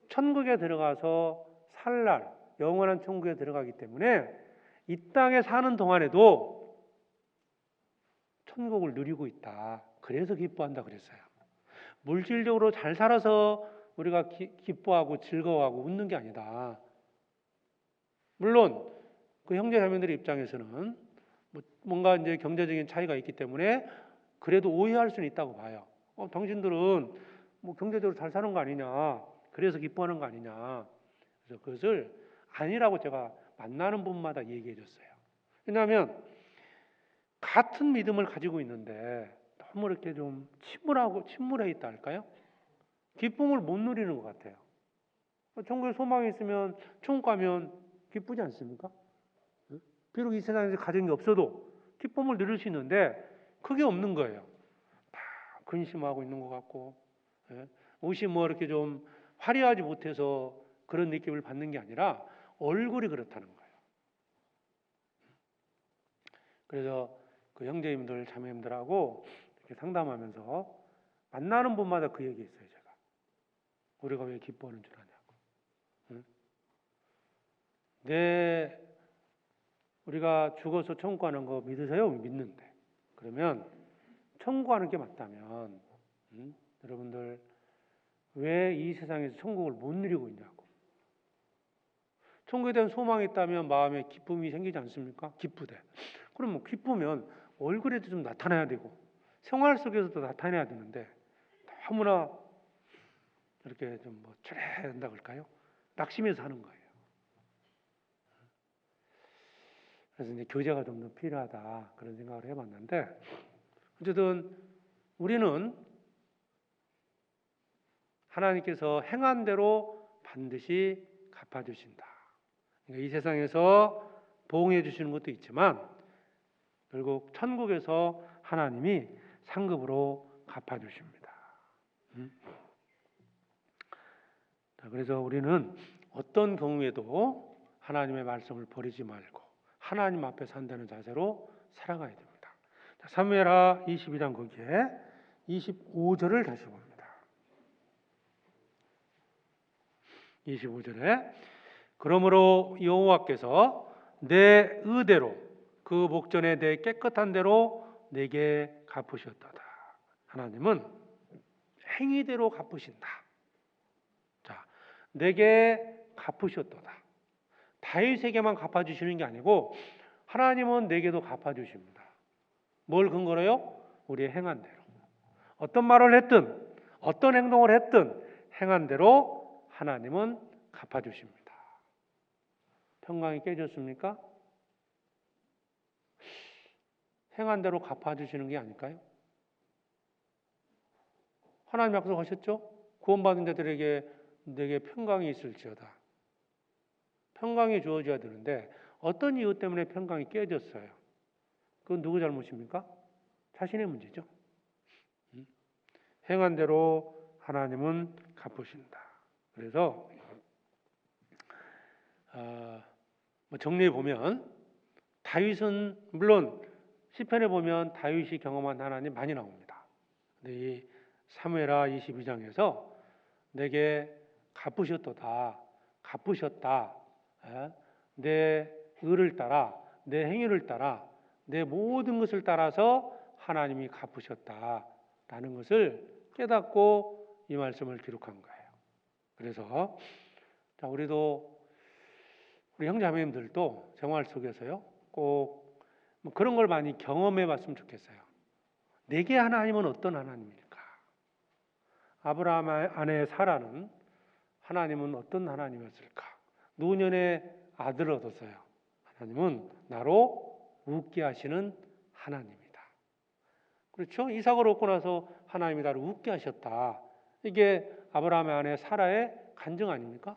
천국에 들어가서 살 날 영원한 천국에 들어가기 때문에 이 땅에 사는 동안에도 천국을 누리고 있다. 그래서 기뻐한다 그랬어요. 물질적으로 잘 살아서 우리가 기뻐하고 즐거워하고 웃는 게 아니다. 물론 그 형제자매들의 입장에서는 뭔가 이제 경제적인 차이가 있기 때문에 그래도 오해할 수는 있다고 봐요. 당신들은 뭐 경제적으로 잘 사는 거 아니냐, 그래서 기뻐하는 거 아니냐. 그래서 그것을 아니라고 제가 만나는 분마다 얘기해 줬어요. 왜냐하면 같은 믿음을 가지고 있는데 너무 이렇게 좀 침울해 있다 할까요? 기쁨을 못 누리는 것 같아요. 천국에 소망이 있으면 천국 가면 기쁘지 않습니까? 비록 이 세상에서 가진 게 없어도 기쁨을 누릴 수 있는데 그게 없는 거예요. 다 근심하고 있는 것 같고, 옷이 뭐 이렇게 좀 화려하지 못해서 그런 느낌을 받는 게 아니라 얼굴이 그렇다는 거예요. 그래서 그 형제님들, 자매님들하고 이렇게 상담하면서 만나는 분마다 그 얘기 했어요, 제가. 우리가 왜 기뻐하는 줄 아냐고. 우리가 죽어서 천국 가는 거 믿으세요? 믿는데. 그러면 천국 가는 게 맞다면 여러분들 왜 이 세상에서 천국을 못 누리고 있냐고. 천국에 대한 소망이 있다면 마음에 기쁨이 생기지 않습니까? 기쁘대. 그럼 뭐 기쁘면 얼굴에도 좀 나타나야 되고 생활 속에서도 나타내야 되는데 너무나 이렇게 좀 뭐 초래한다 그럴까요? 낙심해서 하는 거예요. 그래서 이제 교제가 좀 더 필요하다 그런 생각을 해봤는데 어쨌든 우리는 하나님께서 행한 대로 반드시 갚아주신다. 그러니까 이 세상에서 보응해 주시는 것도 있지만 결국 천국에서 하나님이 상급으로 갚아주십니다. 그래서 우리는 어떤 경우에도 하나님의 말씀을 버리지 말고 하나님 앞에 산다는 자세로 살아가야 됩니다. 사무엘하 22장 거기에 25절을 다시 봅니다. 25절에 그러므로 여호와께서 내 의대로 그 목전에 내 깨끗한 대로 내게 갚으셨도다. 하나님은 행위대로 갚으신다. 자, 내게 갚으셨도다. 다윗에게만 갚아주시는 게 아니고 하나님은 내게도 갚아주십니다. 뭘 근거로요? 우리의 행한 대로. 어떤 말을 했든 어떤 행동을 했든 행한 대로 하나님은 갚아주십니다. 평강이 깨졌습니까? 행한 대로 갚아주시는 게 아닐까요? 하나님 약속하셨죠? 구원받은 자들에게 내게 평강이 있을지어다. 평강이 주어져야 되는데 어떤 이유 때문에 평강이 깨졌어요? 그건 누구 잘못입니까? 자신의 문제죠. 행한 대로 하나님은 갚으신다. 그래서 정리해 보면 다윗은 물론 시편에 보면 다윗이 경험한 하나님 많이 나옵니다. 근데 이 사무엘하 22장에서 내게 갚으셨도다, 갚으셨다, 내 의를 따라, 내 행위를 따라, 내 모든 것을 따라서 하나님이 갚으셨다라는 것을 깨닫고 이 말씀을 기록한 거예요. 그래서 우리도 우리 형제자매님들도 생활 속에서요 꼭 그런 걸 많이 경험해 봤으면 좋겠어요. 내게 하나님은 어떤 하나님일까? 아브라함의 아내 사라는 하나님은 어떤 하나님이었을까? 노년에 아들을 얻었어요. 하나님은 나로 웃게 하시는 하나님이다. 그렇죠? 이삭을 얻고 나서 하나님이 나를 웃게 하셨다. 이게 아브라함의 아내 사라의 간증 아닙니까?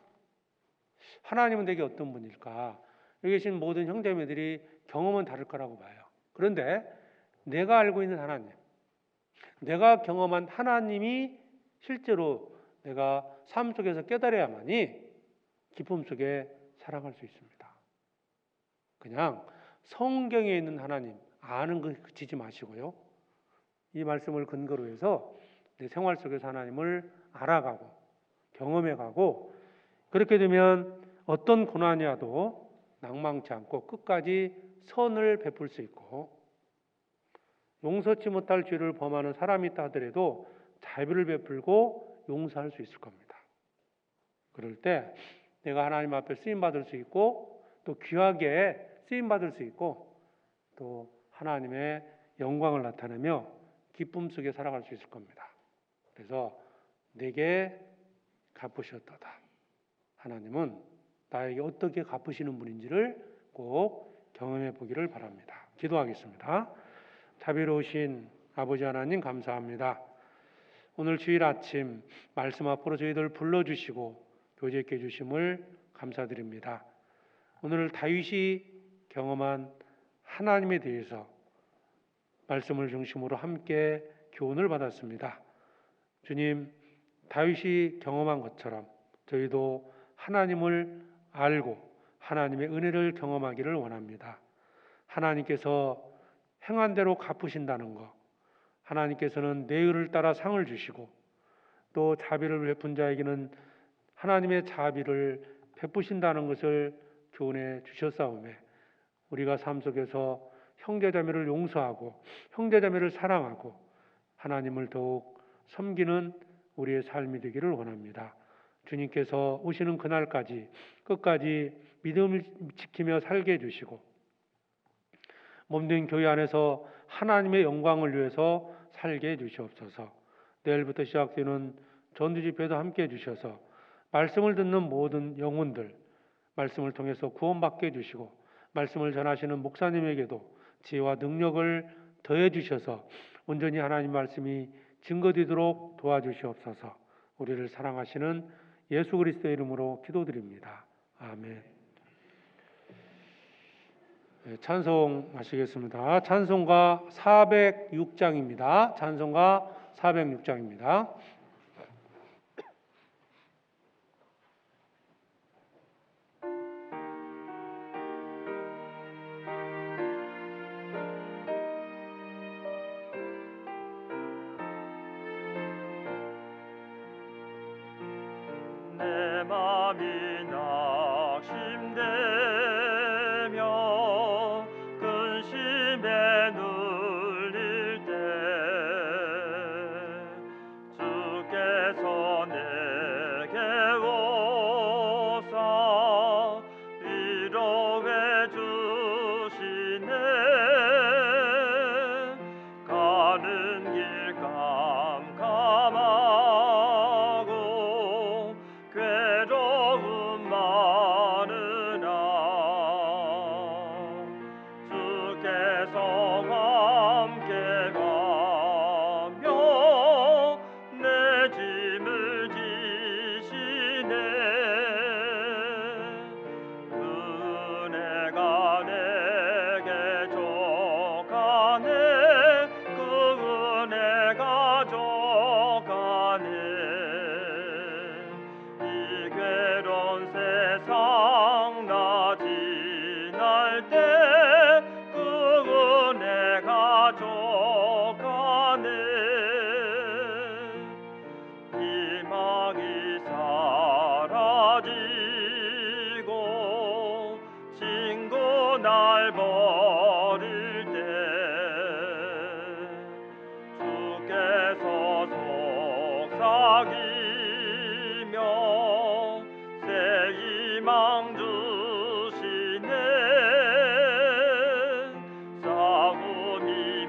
하나님은 내게 어떤 분일까? 여기 계신 모든 형제매들이 경험은 다를 거라고 봐요. 그런데 내가 알고 있는 하나님, 내가 경험한 하나님이 실제로 내가 삶 속에서 깨달아야만이 기쁨 속에 살아갈 수 있습니다. 그냥 성경에 있는 하나님 아는 것 그치지 마시고요. 이 말씀을 근거로 해서 내 생활 속에서 하나님을 알아가고 경험해가고 그렇게 되면 어떤 고난이 와도 낭망치 않고 끝까지 선을 베풀 수 있고 용서치 못할 죄를 범하는 사람이 있다 하더라도 자비를 베풀고 용서할 수 있을 겁니다. 그럴 때 내가 하나님 앞에 쓰임받을 수 있고 또 귀하게 쓰임받을 수 있고 또 하나님의 영광을 나타내며 기쁨 속에 살아갈 수 있을 겁니다. 그래서 내게 갚으셨도다. 하나님은 나에게 어떻게 갚으시는 분인지를 꼭 경험해 보기를 바랍니다. 기도하겠습니다. 자비로우신 아버지 하나님 감사합니다. 오늘 주일 아침 말씀 앞으로 저희들 불러주시고 교제케 해주심을 감사드립니다. 오늘 다윗이 경험한 하나님에 대해서 말씀을 중심으로 함께 교훈을 받았습니다. 주님, 다윗이 경험한 것처럼 저희도 하나님을 알고 하나님의 은혜를 경험하기를 원합니다. 하나님께서 행한 대로 갚으신다는 것, 하나님께서는 내 의를 따라 상을 주시고 또 자비를 베푼 자에게는 하나님의 자비를 베푸신다는 것을 교훈해 주셨사오매 우리가 삶 속에서 형제자매를 용서하고 형제자매를 사랑하고 하나님을 더욱 섬기는 우리의 삶이 되기를 원합니다. 주님께서 오시는 그날까지 끝까지 믿음을 지키며 살게 해주시고 몸된 교회 안에서 하나님의 영광을 위해서 살게 해주시옵소서. 내일부터 시작되는 전도집회도 함께 해주셔서 말씀을 듣는 모든 영혼들 말씀을 통해서 구원받게 해주시고 말씀을 전하시는 목사님에게도 지혜와 능력을 더해 주셔서 온전히 하나님 말씀이 증거되도록 도와주시옵소서. 우리를 사랑하시는 예수 그리스도의 이름으로 기도드립니다. 아멘. 찬송하시겠습니다. 찬송가 406장입니다. 찬송가 406장입니다. 마음이 낙심되며 근심에 눌릴 때 주께서 내게 오사 위로해 주시네. 가는 길 깜깜하고 괴로움 많으나 주께서 함께 가며 내 짐을 지시네. 은혜가 내게 족하네. 그 은혜가 족하네. 이 괴로운 세상 나 지날 때 그 은혜가 족하네. 희망이 사라지고 친구 날 버릴 때 주께서 속삭이며 새 희망 주시네. 싸움이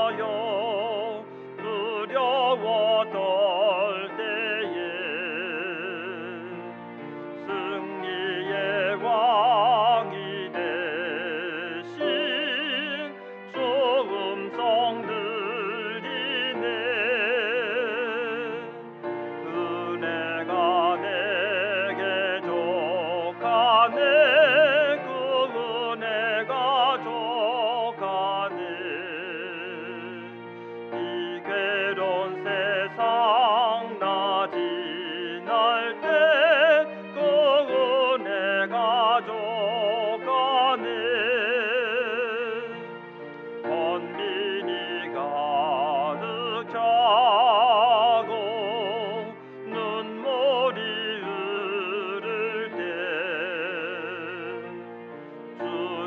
맹렬하여 두려워 떨 때에 승리의 왕이 되신 좋음성 들리네. 은혜가 내게 족하네. 그 은혜가 족하네. 이 괴로운 세상 나 지날 때 그 은혜가 족하네. 번민이 가득 차고 눈물이 흐를 때 주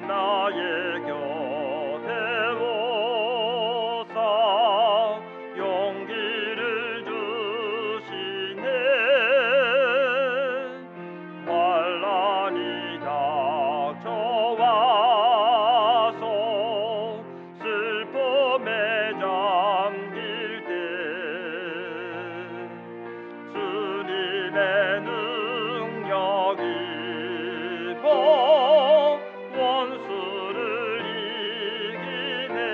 나의 곁에 오사 용기를 주시네. 환난이 닥쳐와서 슬픔에 잠길 때 주님의 능력이 보 원수를 이기네.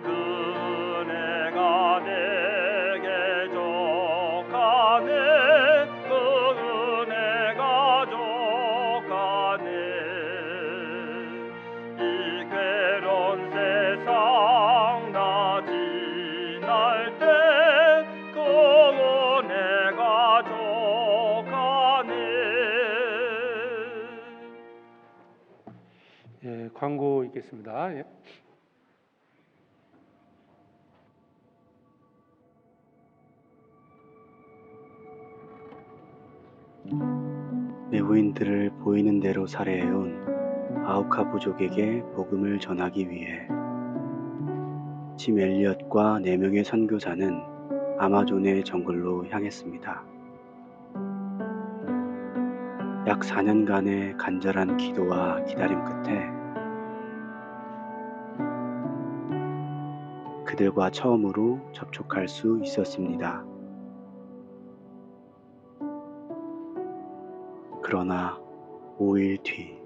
그 은혜가 내게 족하네. 그 은혜가 족하네. 이 괴로운 세상 나 지날 때 그 은혜가 족하네. 예, 광고 있겠습니다. 예. 외부인들을 보이는 대로 살해해온 아우카 부족에게 복음을 전하기 위해 짐 엘리엇과 4명의 선교사는 아마존의 정글로 향했습니다. 약 4년간의 간절한 기도와 기다림 끝에 그들과 처음으로 접촉할 수 있었습니다. 그러나 5일 뒤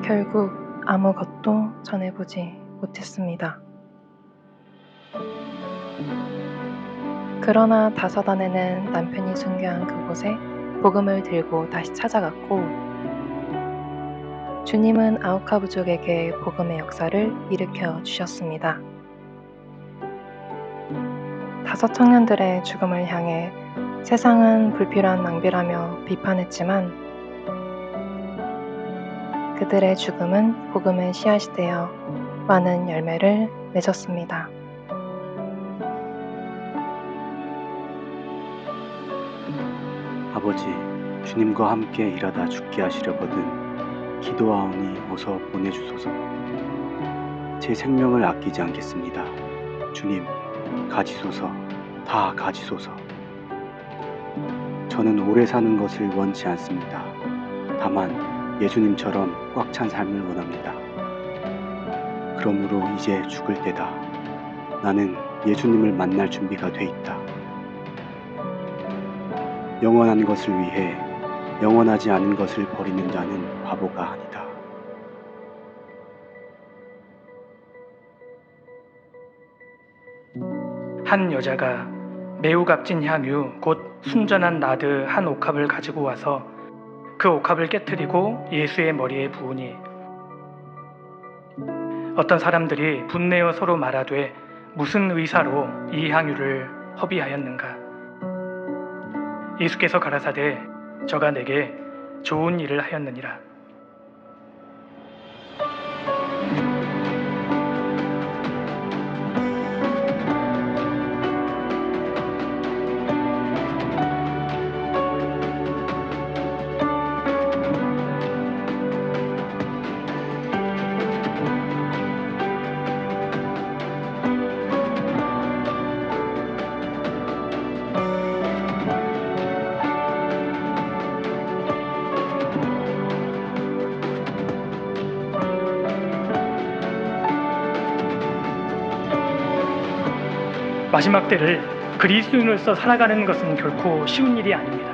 결국 아무것도 전해보지 못했습니다. 그러나 다사단에는 남편이 순교한 그곳에 복음을 들고 다시 찾아갔고, 주님은 아우카 부족에게 복음의 역사를 일으켜 주셨습니다. 5 청년들의 죽음을 향해 세상은 불필요한 낭비라며 비판했지만, 그들의 죽음은 복음의 씨앗이 되어 많은 열매를 맺었습니다. 아버지, 주님과 함께 일하다 죽게 하시려거든 기도하오니 어서 보내주소서. 제 생명을 아끼지 않겠습니다. 주님, 가지소서, 다 가지소서. 저는 오래 사는 것을 원치 않습니다. 다만 예수님처럼 꽉 찬 삶을 원합니다. 그러므로 이제 죽을 때다. 나는 예수님을 만날 준비가 돼 있다. 영원한 것을 위해 영원하지 않은 것을 버리는 자는 바보가 아니다. 한 여자가 매우 값진 향유 곧 순전한 나드 한 옥합을 가지고 와서 그 옥합을 깨뜨리고 예수의 머리에 부으니 어떤 사람들이 분내어 서로 말하되 무슨 의사로 이 향유를 허비하였는가. 예수께서 가라사대 저가 내게 좋은 일을 하였느니라. 마지막 때를 그리스도인으로서 살아가는 것은 결코 쉬운 일이 아닙니다.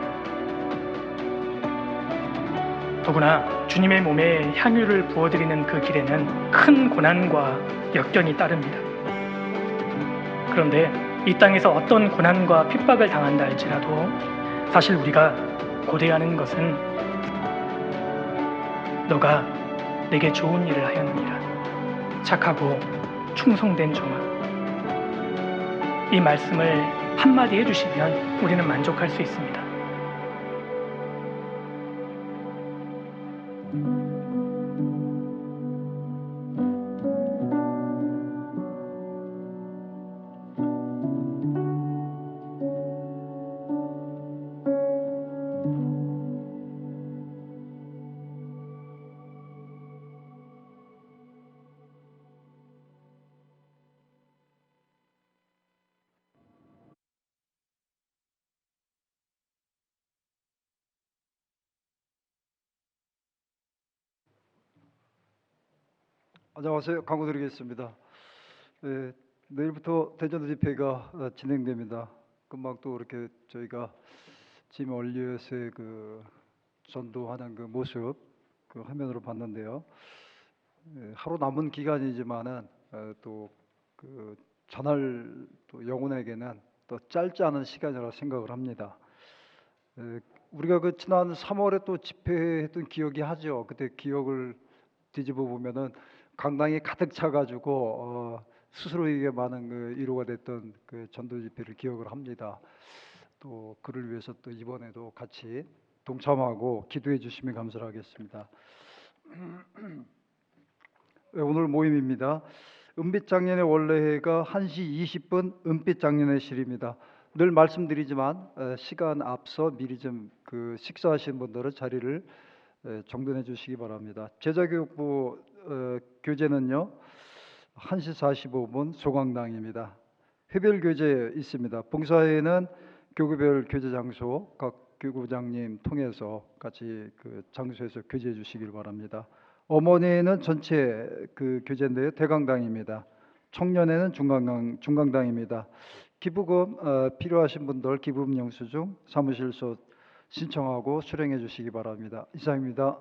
더구나 주님의 몸에 향유를 부어드리는 그 길에는 큰 고난과 역경이 따릅니다. 그런데 이 땅에서 어떤 고난과 핍박을 당한다 할지라도 사실 우리가 고대하는 것은 너가 내게 좋은 일을 하였느니라. 착하고 충성된 종아. 이 말씀을 한마디 해주시면 우리는 만족할 수 있습니다. 안녕하세요. 강구드리겠습니다. 내일부터 대전도 집회가 진행됩니다. 금방 또 이렇게 저희가 짐 얼리엇의 그 전도하는 그 모습 그 화면으로 봤는데요. 하루 남은 기간이지만은 또 그 전할 또 영혼에게는 또 짧지 않은 시간이라고 생각을 합니다. 우리가 그 지난 3월에 또 집회했던 기억이 하죠. 그때 기억을 뒤집어 보면은 강당이 가득 차가지고 스스로에게 많은 그 위로가 됐던 그 전도 집회를 기억을 합니다. 또 그를 위해서 또 이번에도 같이 동참하고 기도해 주시면 감사하겠습니다. 오늘 모임입니다. 은빛장년의 원래가 1시 20분 은빛장년회실입니다. 늘 말씀드리지만 시간 앞서 미리 좀 그 식사하신 분들은 자리를 정돈해 주시기 바랍니다. 제자교육부 교재는요 1시 45분 소강당입니다. 회별 교재 있습니다. 봉사회는 교구별 교재 장소 각 교구장님 통해서 같이 그 장소에서 교제해 주시길 바랍니다. 어머니는 전체 그 교재인데요 대강당입니다. 청년회는 중강당입니다. 기부금 필요하신 분들 기부금 영수증 사무실서 신청하고 수령해 주시기 바랍니다. 이상입니다.